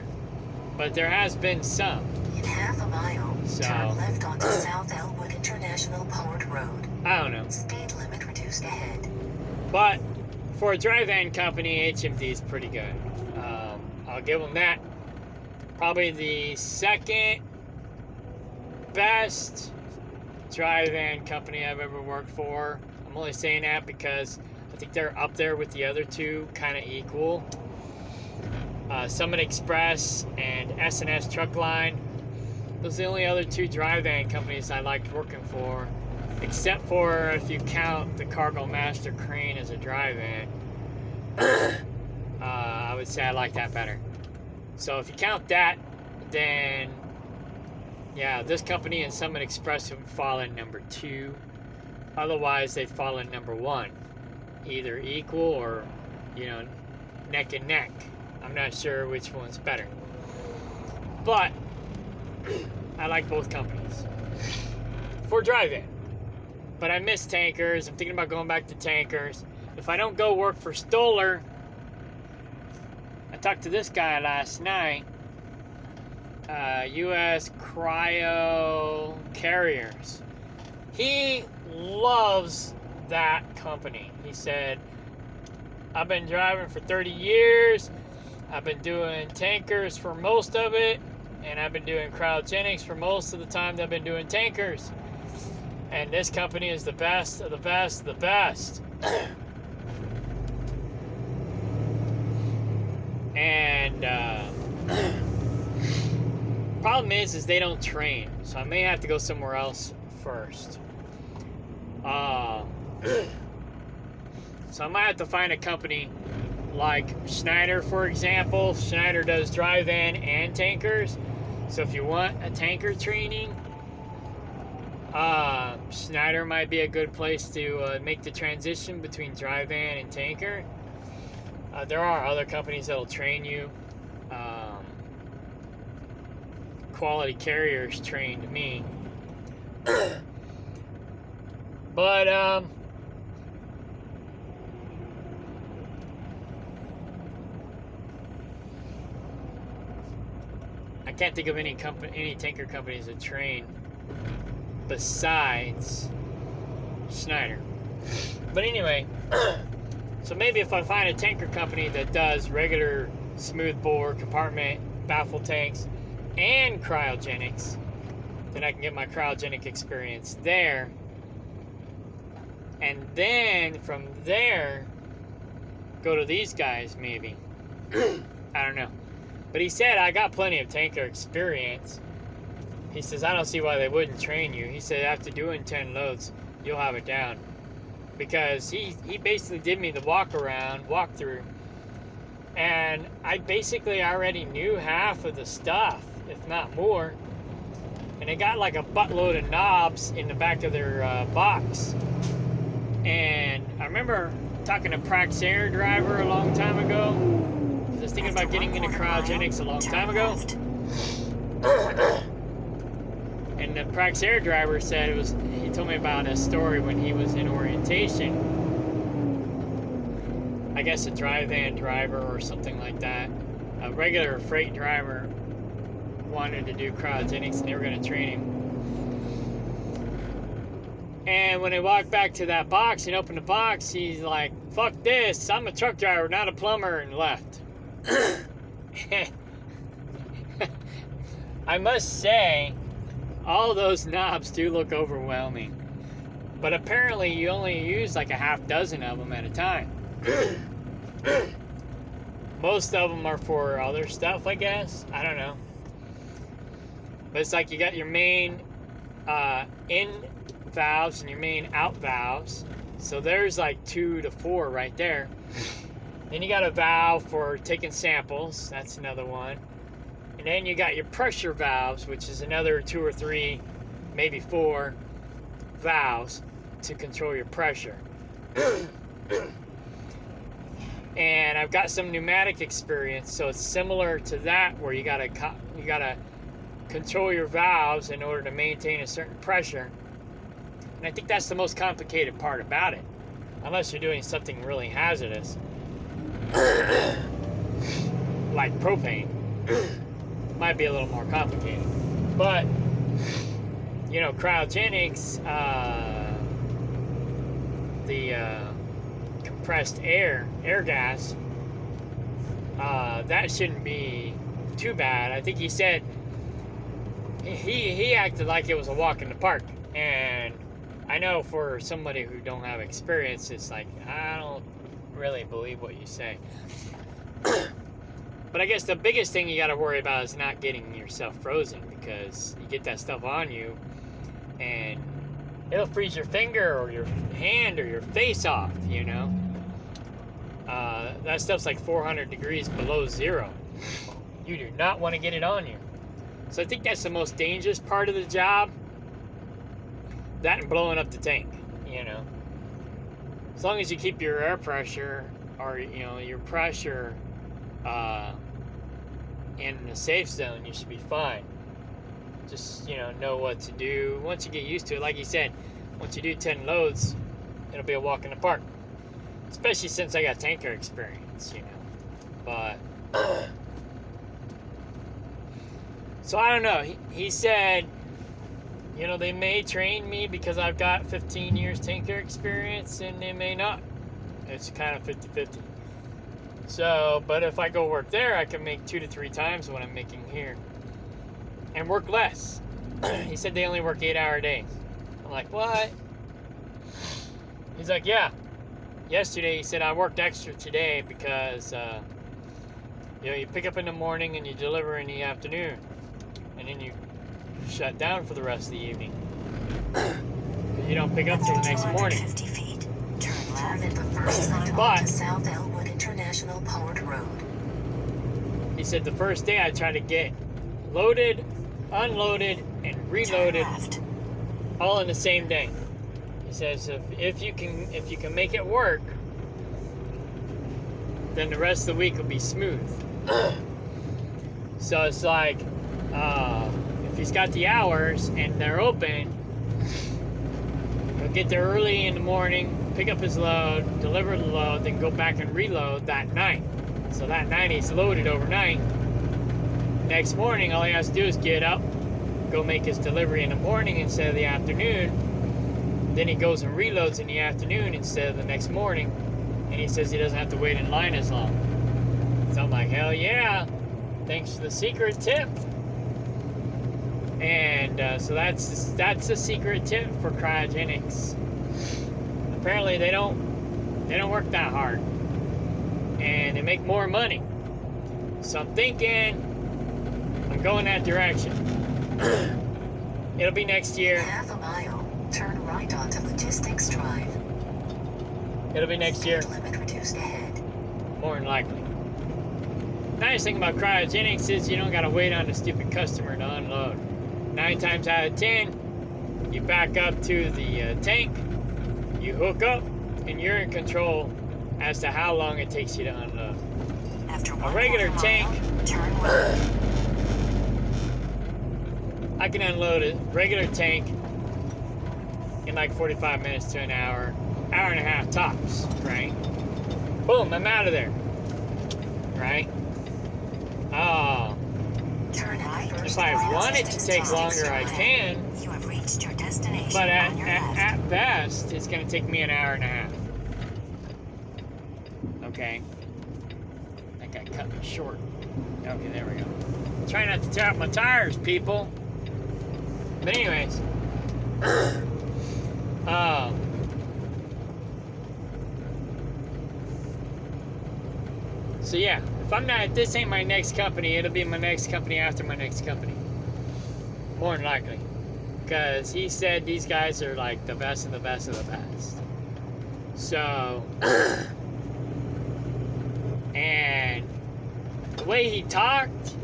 Speaker 1: but there has been some.
Speaker 2: In half a mile,
Speaker 1: So-
Speaker 2: turn left onto South Elwood International Port Road.
Speaker 1: I don't know.
Speaker 2: Speed limit reduced ahead.
Speaker 1: But for a dry van company, HMD is pretty good. I'll give them that. Probably the second best dry van company I've ever worked for. I'm only saying that because I think they're up there with the other two, kind of equal. Summit Express and S&S Truck Line. Those are the only other two dry van companies I liked working for, except for if you count the Cargo Master Crane as a dry van. I would say I like that better. So if you count that, then yeah, this company and Summit Express would fall in number 2. Otherwise, they'd fall in number 1. Either equal or, you know, neck and neck. I'm not sure which one's better. But I like both companies for dry van. But I miss tankers. I'm thinking about going back to tankers. If I don't go work for Stoller, I talked to this guy last night. U.S. Cryo Carriers. He loves that company. He said, I've been driving for 30 years. I've been doing tankers for most of it. And I've been doing cryogenics for most of the time that I've been doing tankers. And this company is the best of the best of the best. And problem is they don't train, so I may have to go somewhere else first. So I might have to find a company like Schneider, for example. Schneider does dry van and tankers. So if you want a tanker training, Schneider might be a good place to make the transition between dry van and tanker. There are other companies that will train you. Quality Carriers trained me. But I can't think of any tanker companies that train besides Schneider. But anyway, so maybe if I find a tanker company that does regular smoothbore, compartment, baffle tanks, and cryogenics, then I can get my cryogenic experience there. And then from there, go to these guys maybe. I don't know. But he said, I got plenty of tanker experience. He says, I don't see why they wouldn't train you. He said, after doing 10 loads, you'll have it down. Because he basically did me the walkthrough. And I basically already knew half of the stuff, if not more. And they got like a buttload of knobs in the back of their box. And I remember talking to Praxair driver a long time ago. I was thinking about getting into cryogenics a long time ago. And the Praxair driver said he told me about a story when he was in orientation. I guess a dry van driver or something like that. A regular freight driver wanted to do cryogenics and they were going to train him. And when they walked back to that box and opened the box, he's like, fuck this, I'm a truck driver, not a plumber, and left. I must say, all those knobs do look overwhelming. But apparently you only use like a half dozen of them at a time. Most of them are for other stuff, I guess. I don't know. But it's like you got your main in valves and your main out valves. So there's like 2 to 4 right there. Then you got a valve for taking samples. That's another one. And then you got your pressure valves, which is another 2 or 3, maybe 4 valves to control your pressure. And I've got some pneumatic experience, so it's similar to that, where you gotta control your valves in order to maintain a certain pressure. And I think that's the most complicated part about it, unless you're doing something really hazardous, like propane. Might be a little more complicated, but you know, cryogenics, the compressed air gas, that shouldn't be too bad. I think he said he acted like it was a walk in the park, and I know for somebody who don't have experience, it's like, I don't really believe what you say. But I guess the biggest thing you got to worry about is not getting yourself frozen, because you get that stuff on you and it'll freeze your finger or your hand or your face off, you know. That stuff's like 400 degrees below zero. You do not want to get it on you. So I think that's the most dangerous part of the job. That and blowing up the tank, you know. As long as you keep your air pressure, or you know, your pressure in the safe zone, you should be fine. Just, you know what to do. Once you get used to it, like he said, once you do 10 loads, it'll be a walk in the park. Especially since I got tanker experience, you know. But so I don't know. He said, you know, they may train me because I've got 15 years tanker experience, and they may not. It's kind of 50-50. So, but if I go work there, I can make 2 to 3 times what I'm making here, and work less. He said they only work 8-hour days. I'm like, what? He's like, yeah. Yesterday, he said, I worked extra today because, you know, you pick up in the morning and you deliver in the afternoon, and then you shut down for the rest of the evening. You don't pick up till the next morning.
Speaker 2: 250 feet. Turn left at the first sign
Speaker 1: But
Speaker 2: onto South Elwood International Powered Road.
Speaker 1: He said the first day I tried to get loaded, unloaded, and reloaded all in the same day. He says if you can make it work, then the rest of the week will be smooth. So it's like, if he's got the hours and they're open, he'll get there early in the morning, pick up his load, deliver the load, then go back and reload that night. So that night he's loaded overnight. Next morning, all he has to do is get up, go make his delivery in the morning instead of the afternoon. Then he goes and reloads in the afternoon instead of the next morning. And he says he doesn't have to wait in line as long. So I'm like, hell yeah. Thanks for the secret tip. And so that's a secret tip for cryogenics. Apparently they don't work that hard, and they make more money. So I'm thinking I'm going that direction. It'll be next year.
Speaker 2: Half a mile. Turn right onto Logistics Drive.
Speaker 1: It'll be next year.
Speaker 2: Speed limit reduced ahead.
Speaker 1: More than likely. Nice thing about cryogenics is you don't gotta wait on the stupid customer to unload. 9 times out of 10, you back up to the tank, you hook up, and you're in control as to how long it takes you to unload.
Speaker 2: After
Speaker 1: A regular tank,
Speaker 2: turn left.
Speaker 1: I can unload a regular tank in like 45 minutes to an hour, hour and a half tops, right? Boom, I'm out of there, right? Oh,
Speaker 2: Turn right.
Speaker 1: if I want it to take longer, I can,
Speaker 2: You have reached your destination
Speaker 1: but
Speaker 2: on your left.
Speaker 1: at best, it's going to take me an hour and a half. Okay. That guy cut me short. Okay, there we go. Try not to tap my tires, people. But anyways, So yeah, if I'm not, if this ain't my next company, it'll be my next company after my next company. More than likely. Because he said these guys are like the best of the best of the best. So, and the way he talked,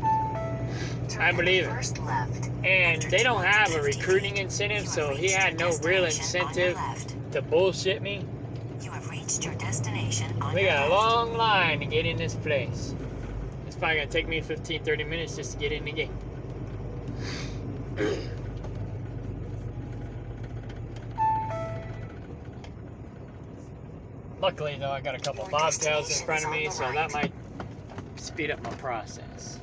Speaker 1: I believe it.
Speaker 2: First left.
Speaker 1: And they don't have a recruiting incentive, so he had no real incentive to bullshit me.
Speaker 2: You have reached your destination on
Speaker 1: We
Speaker 2: your
Speaker 1: got a
Speaker 2: left.
Speaker 1: long line to get in this place. It's probably gonna take me 15-30 minutes just to get in the gate. Luckily though, I got a couple
Speaker 2: Your
Speaker 1: bobtails in
Speaker 2: destination
Speaker 1: front
Speaker 2: is
Speaker 1: of
Speaker 2: on
Speaker 1: me,
Speaker 2: the
Speaker 1: so
Speaker 2: right.
Speaker 1: that might speed up my process.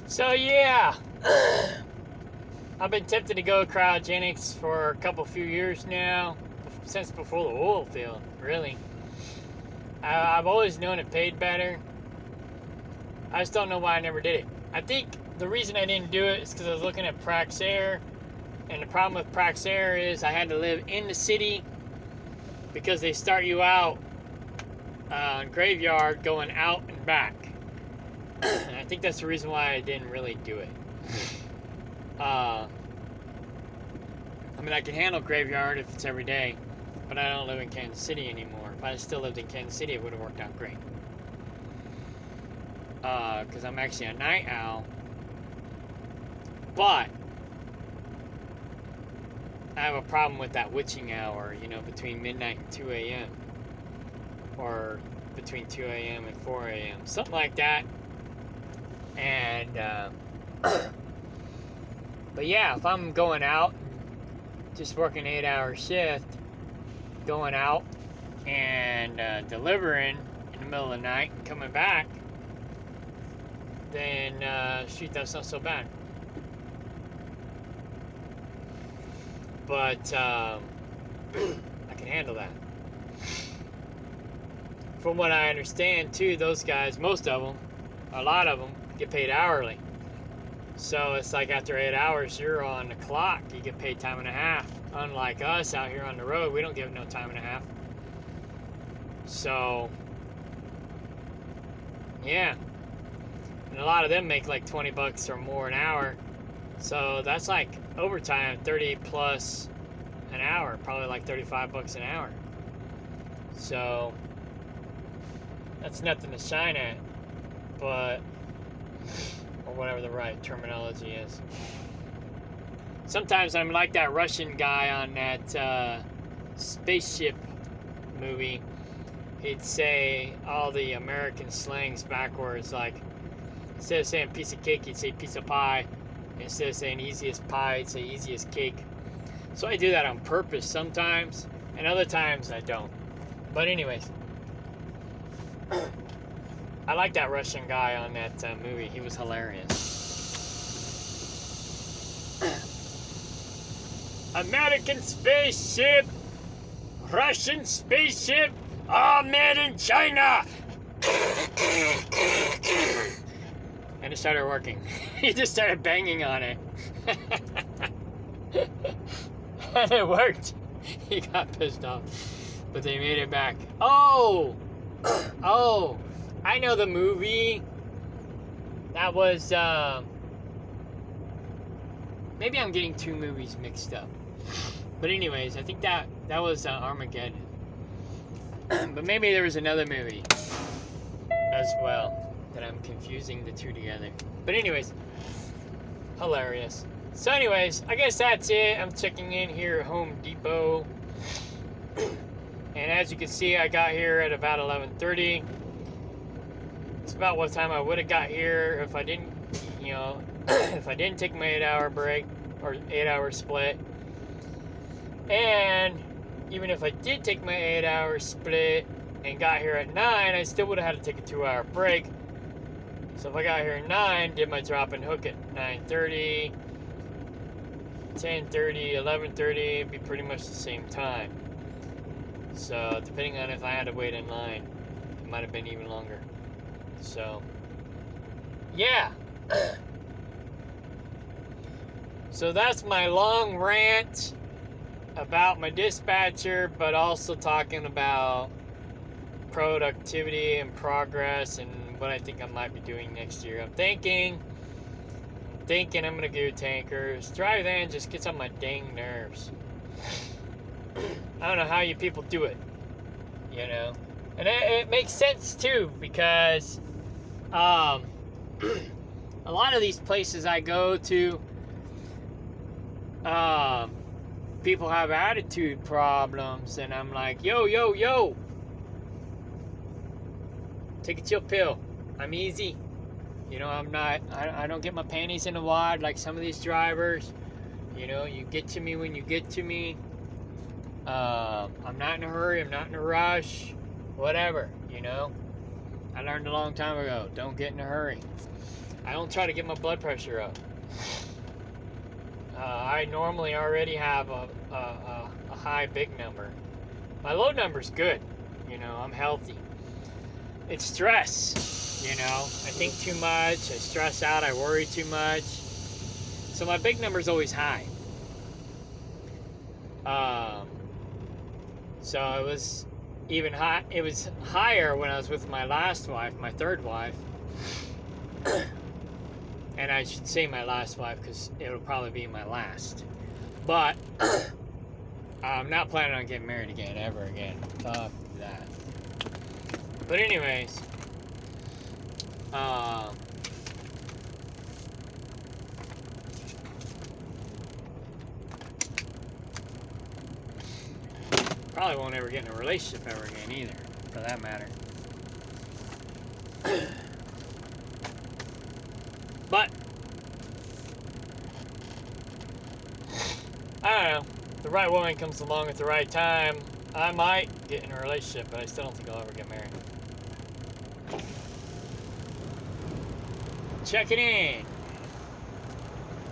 Speaker 1: So yeah, I've been tempted to go cryogenics for a few years now, since before the oil field, really. I've always known it paid better. I just don't know why I never did it. I think the reason I didn't do it is because I was looking at Praxair, and the problem with Praxair is I had to live in the city because they start you out graveyard going out and back. And I think that's the reason why I didn't really do it. I mean, I can handle graveyard if it's every day, but I don't live in Kansas City anymore. If I still lived in Kansas City, it would have worked out great. Because I'm actually a night owl. But I have a problem with that witching hour, you know, between midnight and 2 a.m. Or between 2 a.m. and 4 a.m. Something like that. And, but yeah, if I'm going out, just working 8-hour shift, going out and delivering in the middle of the night and coming back, then shoot, that's not so bad. But I can handle that. From what I understand too, those guys, most of them, a lot of them, get paid hourly. So it's like after 8 hours, you're on the clock. You get paid time and a half. Unlike us out here on the road, we don't give no time and a half. So, yeah. And a lot of them make like 20 bucks or more an hour. So that's like overtime, 30 plus an hour, probably like 35 bucks an hour. So that's nothing to shine at, but, or whatever the right terminology is. Sometimes I'm like that Russian guy on that spaceship movie. He'd say all the American slangs backwards, like instead of saying piece of cake, he'd say piece of pie. Instead of saying easiest pie, he'd say easiest cake. So I do that on purpose sometimes, and other times I don't. But anyways, I like that Russian guy on that movie. He was hilarious. American spaceship, Russian spaceship, all made in China. And it started working. He just started banging on it. And it worked. He got pissed off. But they made it back. Oh! Oh! I know the movie. That was, maybe I'm getting two movies mixed up. But anyways, I think that was Armageddon. But maybe there was another movie as well that I'm confusing the two together. But anyways, hilarious. So anyways, I guess that's it. I'm checking in here at Home Depot. And as you can see, I got here at about 11:30. It's about what time I would have got here if I didn't, you know, if I didn't take my 8-hour break or 8-hour split. And even if I did take my 8-hour split and got here at 9, I still would have had to take a 2-hour break. So if I got here at 9, did my drop and hook at 9:30, 10:30, 11:30, it'd be pretty much the same time. So depending on if I had to wait in line, it might have been even longer. So yeah. So that's my long rant about my dispatcher, but also talking about productivity and progress and what I think I might be doing next year. I'm thinking I'm gonna do tankers. Dry van just gets on my dang nerves. I don't know how you people do it, you know. And it makes sense too, because a lot of these places I go to, people have attitude problems, and I'm like, yo, take a chill pill. I'm easy. You know, I don't get my panties in a wad like some of these drivers. You know, you get to me when you get to me. I'm not in a hurry. I'm not in a rush. Whatever, you know. I learned a long time ago, don't get in a hurry. I don't try to get my blood pressure up. I normally already have a high big number. My low number's good. You know, I'm healthy. It's stress, you know. I think too much, I stress out, I worry too much. So my big number's always high. So it was even high. It was higher when I was with my last wife, my third wife. And I should say my last wife because it'll probably be my last. But I'm not planning on getting married again, ever again. Fuck that. But anyways, probably won't ever get in a relationship ever again either, for that matter. But I don't know. The right woman comes along at the right time. I might get in a relationship, but I still don't think I'll ever get married. Checking in.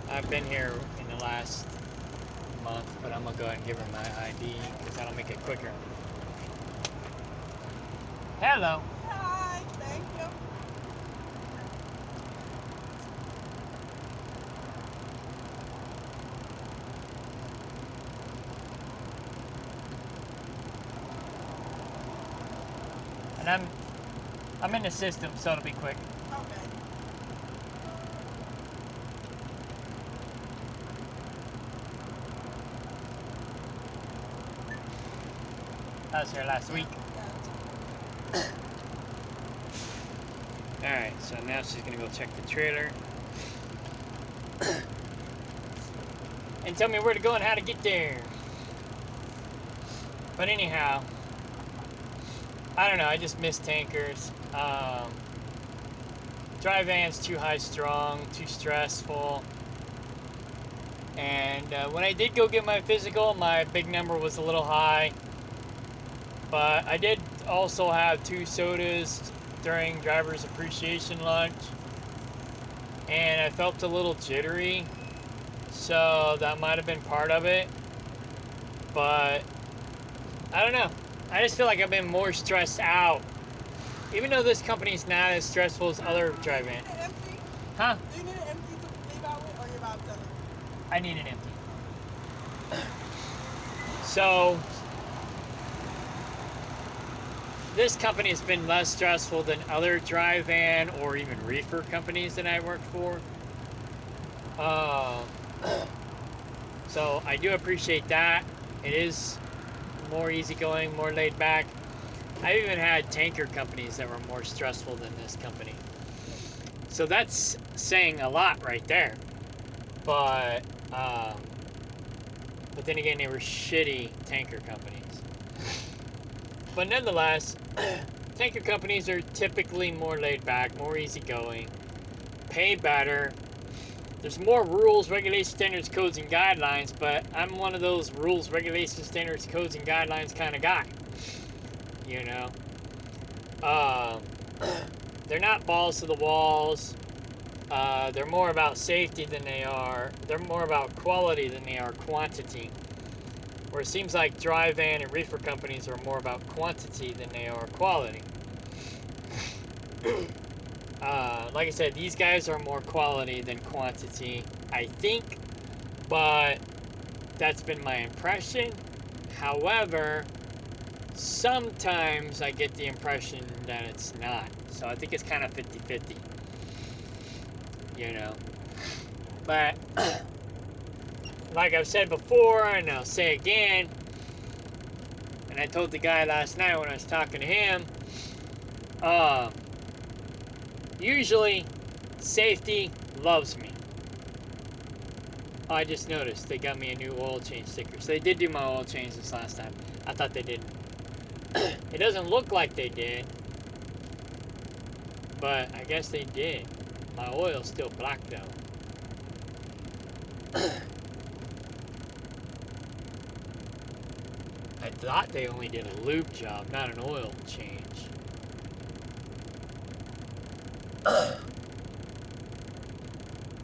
Speaker 1: I've been here in the last month, but I'm gonna go ahead and give her my ID because that'll make it quicker. Hello.
Speaker 3: Hi, thank you.
Speaker 1: And I'm in the system, so it'll be quick.
Speaker 3: Okay.
Speaker 1: I was here last week. Alright, so now she's gonna go check the trailer. And tell me where to go and how to get there. But anyhow, I don't know, I just miss tankers. Dry van's too high strung, too stressful. And when I did go get my physical, my big number was a little high. But I did also have 2 sodas during driver's appreciation lunch. And I felt a little jittery. So that might have been part of it. But I don't know. I just feel like I've been more stressed out. Even though this company's not as stressful as other drive-in.
Speaker 3: Do you need it empty?
Speaker 1: Huh?
Speaker 3: Do you need it empty to leave out with, or you're about to?
Speaker 1: I need it empty. So this company has been less stressful than other drive-in or even reefer companies that I worked for. So I do appreciate that. It is more easygoing, more laid back. I've even had tanker companies that were more stressful than this company. So that's saying a lot right there. But then again, they were shitty tanker companies. But nonetheless, tanker companies are typically more laid back, more easygoing, pay better. There's more rules, regulations, standards, codes, and guidelines, but I'm one of those rules, regulations, standards, codes, and guidelines kind of guy. You know? They're not balls to the walls. They're more about safety than they're more about quality than they are quantity. Where it seems like dry van and reefer companies are more about quantity than they are quality. Like I said, these guys are more quality than quantity, I think, but That's been my impression. However, sometimes I get the impression that it's not. So I think it's kind of 50-50. You know. But, like I've said before, and I'll say again, and I told the guy last night when I was talking to him, usually safety loves me. I just noticed they got me a new oil change sticker. So they did do my oil change this last time. I thought they didn't. It doesn't look like they did, but I guess they did. My oil's still black though. I thought they only did a lube job, not an oil change.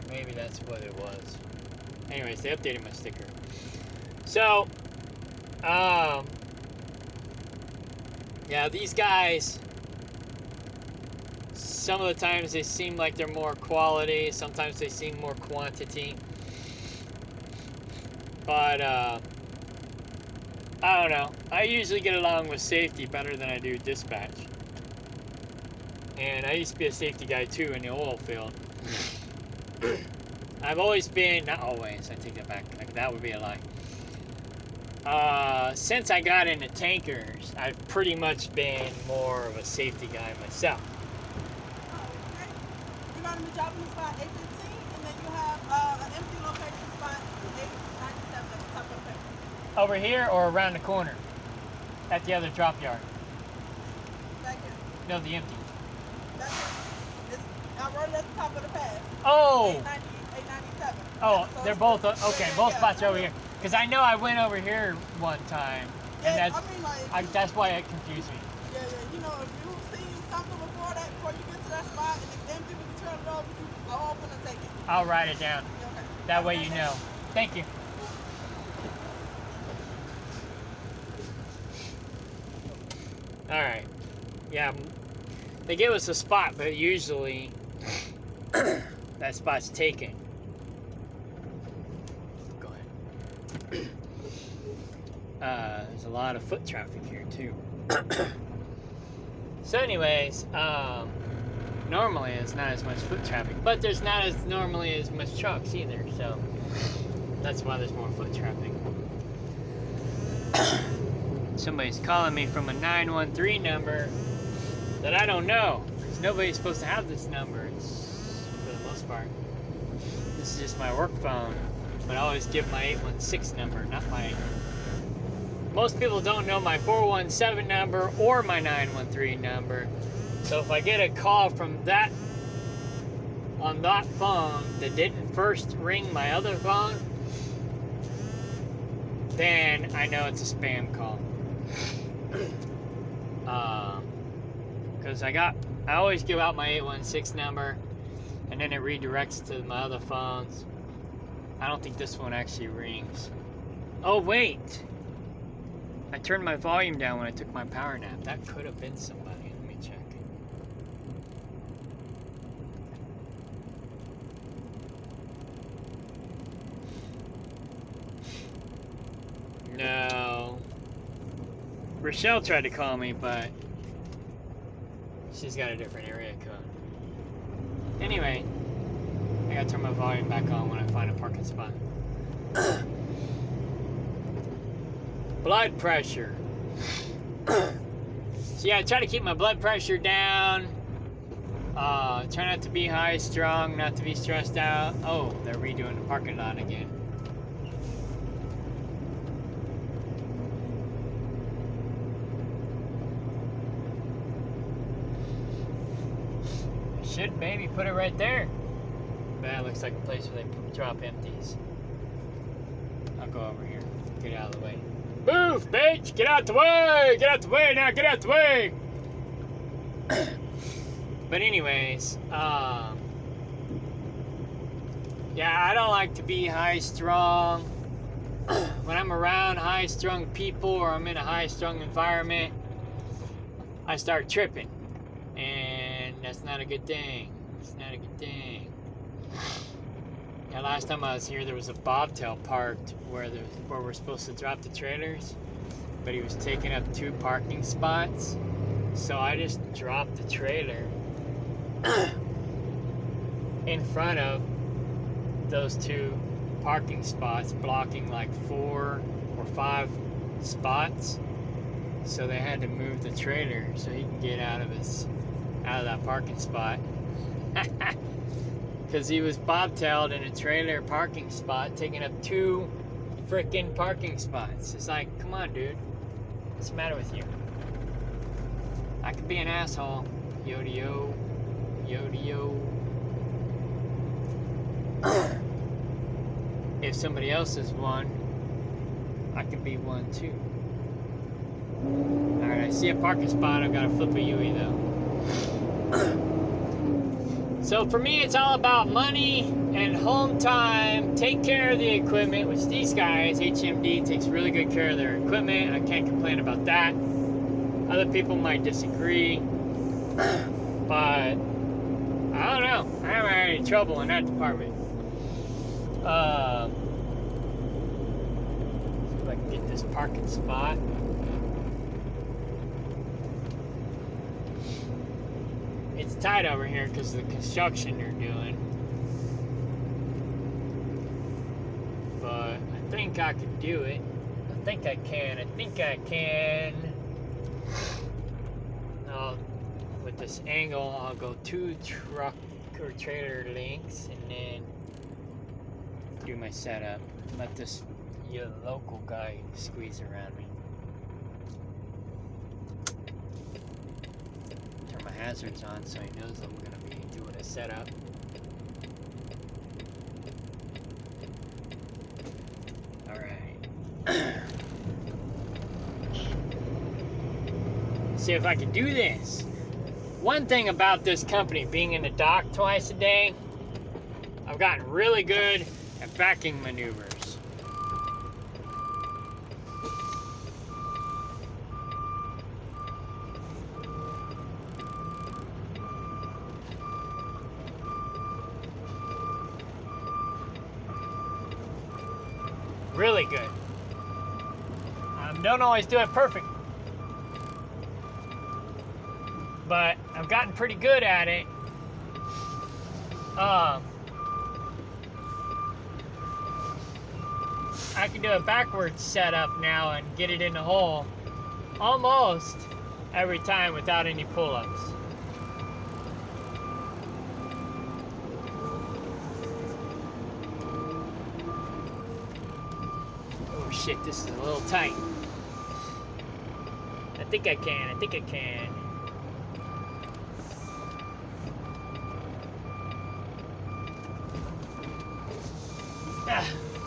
Speaker 1: Maybe that's what it was. Anyways, they updated my sticker. So, yeah, these guys, some of the times they seem like they're more quality, sometimes they seem more quantity. But, I don't know. I usually get along with safety better than I do dispatch. And I used to be a safety guy too in the oil field. I've always been, not always, I take that back, like, that would be a lie. Since I got into tankers, I've pretty much been more of a safety guy myself.
Speaker 3: Oh, okay. You got a new job in the spot 815, and then you have an empty location spot 897 at the top of the page.
Speaker 1: Over here or around the corner? At the other drop yard?
Speaker 3: Back here.
Speaker 1: No, the empty.
Speaker 3: That's it. It's right at the top of the pass.
Speaker 1: Oh!
Speaker 3: 897.
Speaker 1: Oh,
Speaker 3: So
Speaker 1: they're
Speaker 3: it's-
Speaker 1: both,
Speaker 3: yeah,
Speaker 1: okay,
Speaker 3: yeah,
Speaker 1: both
Speaker 3: yeah.
Speaker 1: spots are over here. Because I know I went over here one time, and
Speaker 3: Yeah,
Speaker 1: that's,
Speaker 3: I mean, like,
Speaker 1: that's why it confused me.
Speaker 3: yeah, you know, if you see something before you get to that spot and it's empty, when you turn it over, I'll open and take it.
Speaker 1: I'll write it down.
Speaker 3: Okay.
Speaker 1: That way you know. Thank you. Alright. Yeah, they give us a spot, but usually that spot's taken. Go ahead. There's a lot of foot traffic here, too. So anyways, normally it's not as much foot traffic, but there's not as normally as much trucks either, so that's why there's more foot traffic. Somebody's calling me from a 913 number that I don't know, because nobody's supposed to have this number. It's, for the most part, this is just my work phone, but I always give my 816 number, not my... Most people don't know my 417 number or my 913 number. So if I get a call from that, on that phone that didn't first ring my other phone, then I know it's a spam call. Because I always give out my 816 number, and then it redirects to my other phones. I don't think this one actually rings. Oh wait! I turned my volume down when I took my power nap. That could have been somebody. Let me check. No. Rochelle tried to call me, but she's got a different area code. Anyway, I gotta turn my volume back on when I find a parking spot. Blood pressure. So yeah, I try to keep my blood pressure down. Try not to be high strung, not to be stressed out. Oh, they're redoing the parking lot again. Should maybe put it right there. That looks like a place where they drop empties. I'll go over here. Get out of the way. Move, bitch! Get out the way! Get out the way now! Get out the way! But anyways, yeah, I don't like to be high-strung. When I'm around high-strung people or I'm in a high-strung environment, I start tripping. And that's not a good thing. It's not a good thing. And last time I was here, there was a bobtail parked where we're supposed to drop the trailers, but he was taking up 2 parking spots. So I just dropped the trailer in front of those 2 parking spots, blocking like 4 or 5 spots. So they had to move the trailer so he can get out of that parking spot. Because he was bobtailed in a trailer parking spot, taking up 2 freaking parking spots. It's like, come on, dude. What's the matter with you? I could be an asshole. Yo-de-yo. Yo-de-yo. If somebody else is one, I could be one too. Alright, I see a parking spot. I've got to flip a Yui though. So for me, it's all about money and home time. Take care of the equipment, which these guys, HMD, takes really good care of their equipment. I can't complain about that. Other people might disagree, but I don't know. I haven't had any trouble in that department. See if I can get this parking spot. It's tight over here because of the construction they're doing. But I think I can do it. I think I can. With this angle, I'll go 2 truck or trailer links and then do my setup. Let this local guy squeeze around me. Turn my hazards on so he knows I'm gonna be doing a setup. Alright. See if I can do this. One thing about this company being in the dock twice a day, I've gotten really good at backing maneuvers. Really good. Don't always do it perfect, but I've gotten pretty good at it. I can do a backwards setup now and get it in the hole almost every time without any pull-ups. Oh shit, this is a little tight. I think I can.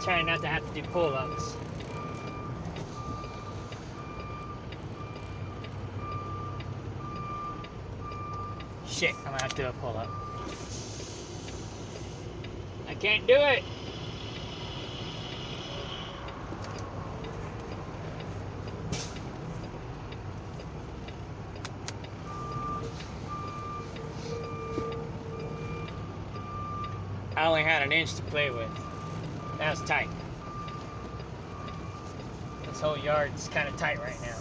Speaker 1: Trying not to have to do pull-ups. Shit, I'm gonna have to do a pull-up. I can't do it. I only had an inch to play with. That was tight. This whole yard's kind of tight right now.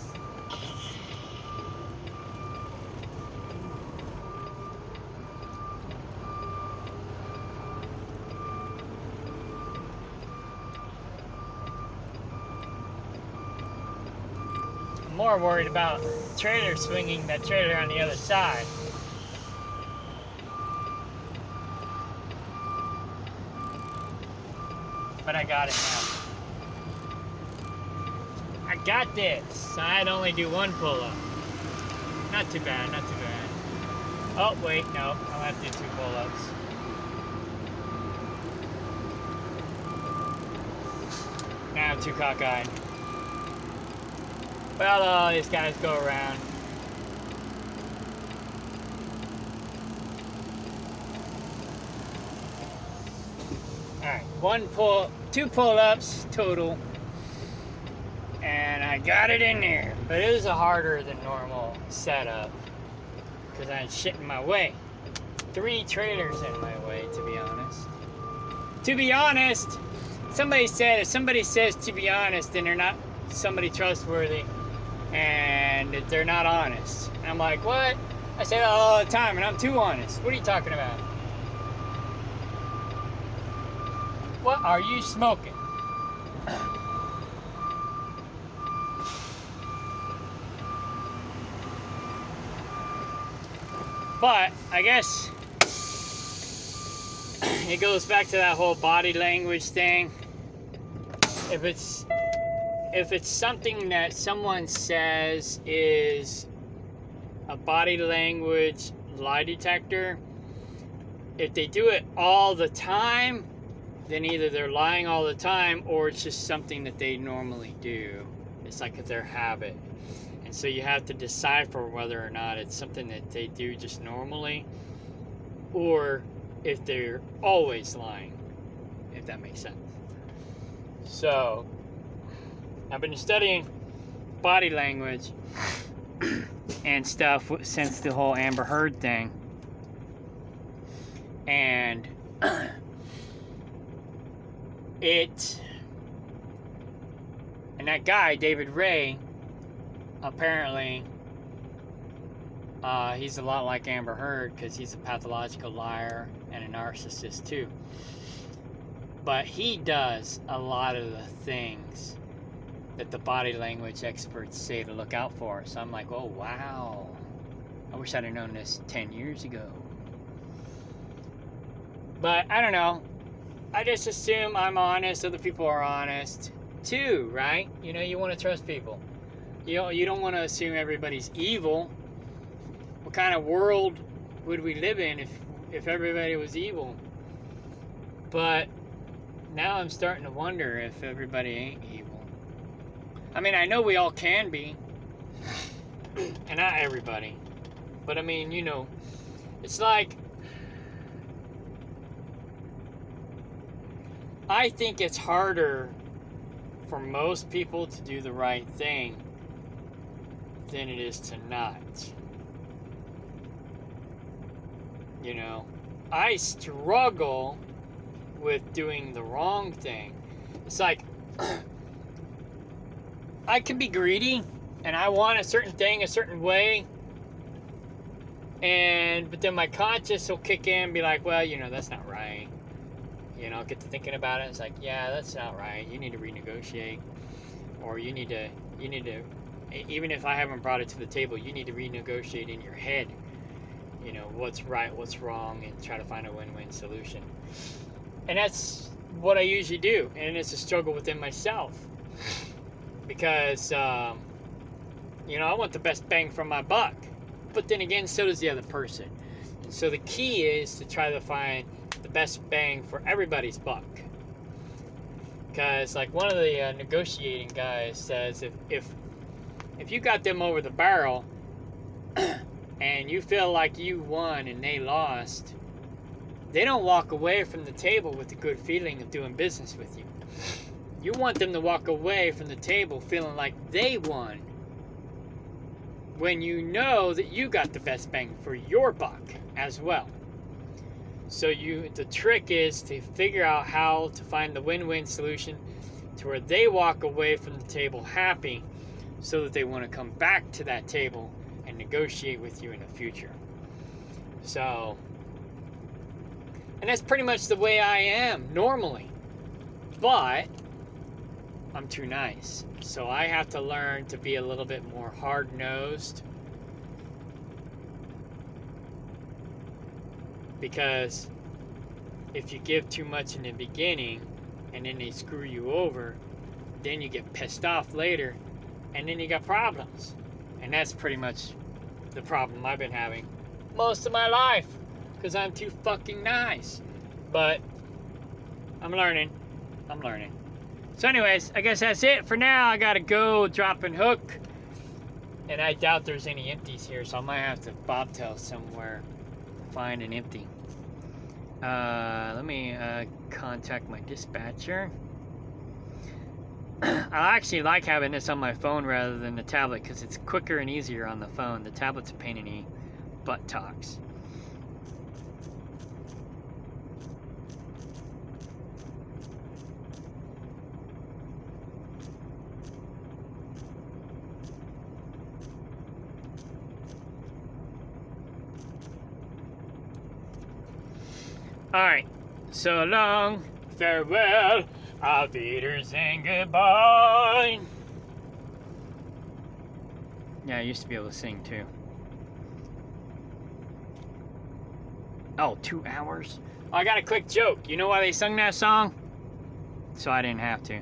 Speaker 1: I'm more worried about trailer swinging that trailer on the other side. But I got it now. I got this. I'd only do 1 pull-up. Not too bad, not too bad. Oh, wait, no. I'll have to do 2 pull-ups. Now I'm too cockeyed. Well, all these guys go around. Alright, 2 pull-ups total, and I got it in there, but it was a harder than normal setup because I had shit in my way. 3 trailers in my way, to be honest. to be honest, somebody said if somebody says to be honest, then they're not somebody trustworthy, and they're not honest. And I'm like, what? I say that all the time, and I'm too honest. What are you talking about? What are you smoking? But I guess it goes back to that whole body language thing. If it's something that someone says is a body language lie detector, if they do it all the time, then either they're lying all the time or it's just something that they normally do. It's like their habit. And so you have to decipher whether or not it's something that they do just normally or if they're always lying, if that makes sense. So, I've been studying body language and stuff since the whole Amber Heard thing. And that guy, David Ray, apparently he's a lot like Amber Heard because he's a pathological liar and a narcissist too. But he does a lot of the things that the body language experts say to look out for. So I'm like, oh wow, I wish I'd have known this 10 years ago. But I don't know, I just assume I'm honest, other people are honest too, right? You know, you want to trust people. You don't want to assume everybody's evil. What kind of world would we live in if everybody was evil? But now I'm starting to wonder if everybody ain't evil. I mean, I know we all can be, and not everybody. But I mean, you know, it's like, I think it's harder for most people to do the right thing than it is to not. You know, I struggle with doing the wrong thing. It's like, I can be greedy and I want a certain thing a certain way, but then my conscience will kick in and be like, well, you know, that's not right. You know, I'll get to thinking about it. It's like, yeah, that's not right. You need to renegotiate, or you need to, even if I haven't brought it to the table, you need to renegotiate in your head, you know, what's right, what's wrong, and try to find a win-win solution. And that's what I usually do, and it's a struggle within myself, because, you know, I want the best bang for my buck, but then again, so does the other person. And so the key is to try to find the best bang for everybody's buck. Because, like, one of the negotiating guys says, if you got them over the barrel and you feel like you won and they lost, they don't walk away from the table with the good feeling of doing business with you. You want them to walk away from the table feeling like they won, when you know that you got the best bang for your buck as well. So the trick is to figure out how to find the win-win solution to where they walk away from the table happy, so that they want to come back to that table and negotiate with you in the future. So, and that's pretty much the way I am normally, but I'm too nice. So I have to learn to be a little bit more hard-nosed, because if you give too much in the beginning and then they screw you over, then you get pissed off later and then you got problems. And that's pretty much the problem I've been having most of my life, because I'm too fucking nice. But I'm learning. So anyways, I guess that's it for now. I gotta go drop and hook, and I doubt there's any empties here, so I might have to bobtail somewhere to find an empty. Let me contact my dispatcher. I actually like having this on my phone rather than the tablet, because it's quicker and easier on the phone. The tablet's a pain in the buttocks. Alright, so long, farewell, auf Wiedersehen, goodbye. Yeah, I used to be able to sing too. Oh, 2 hours? Oh, I got a quick joke. You know why they sung that song? So I didn't have to.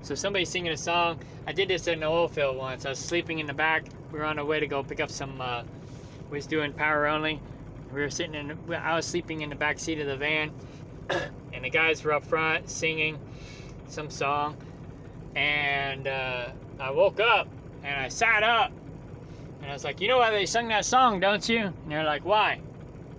Speaker 1: So somebody's singing a song. I did this in the oil field once. I was sleeping in the back. We were on our way to go pick up some, we was doing power only. We were sitting in, I was sleeping in the back seat of the van. And the guys were up front singing some song. And I woke up and I sat up. And I was like, you know why they sung that song, don't you? And they're like, why?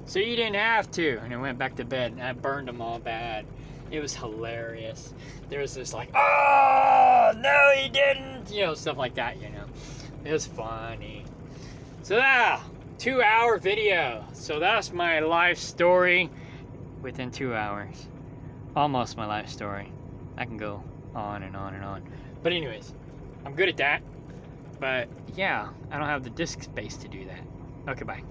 Speaker 1: So you didn't have to. And I went back to bed and I burned them all bad. It was hilarious. There was this like, oh, no he didn't. You know, stuff like that, you know. It was funny. So yeah, 2 hour video. So that's my life story within 2 hours. Almost my life story. I can go on and on and on. But anyways, I'm good at that. But yeah, I don't have the disk space to do that. Okay, bye.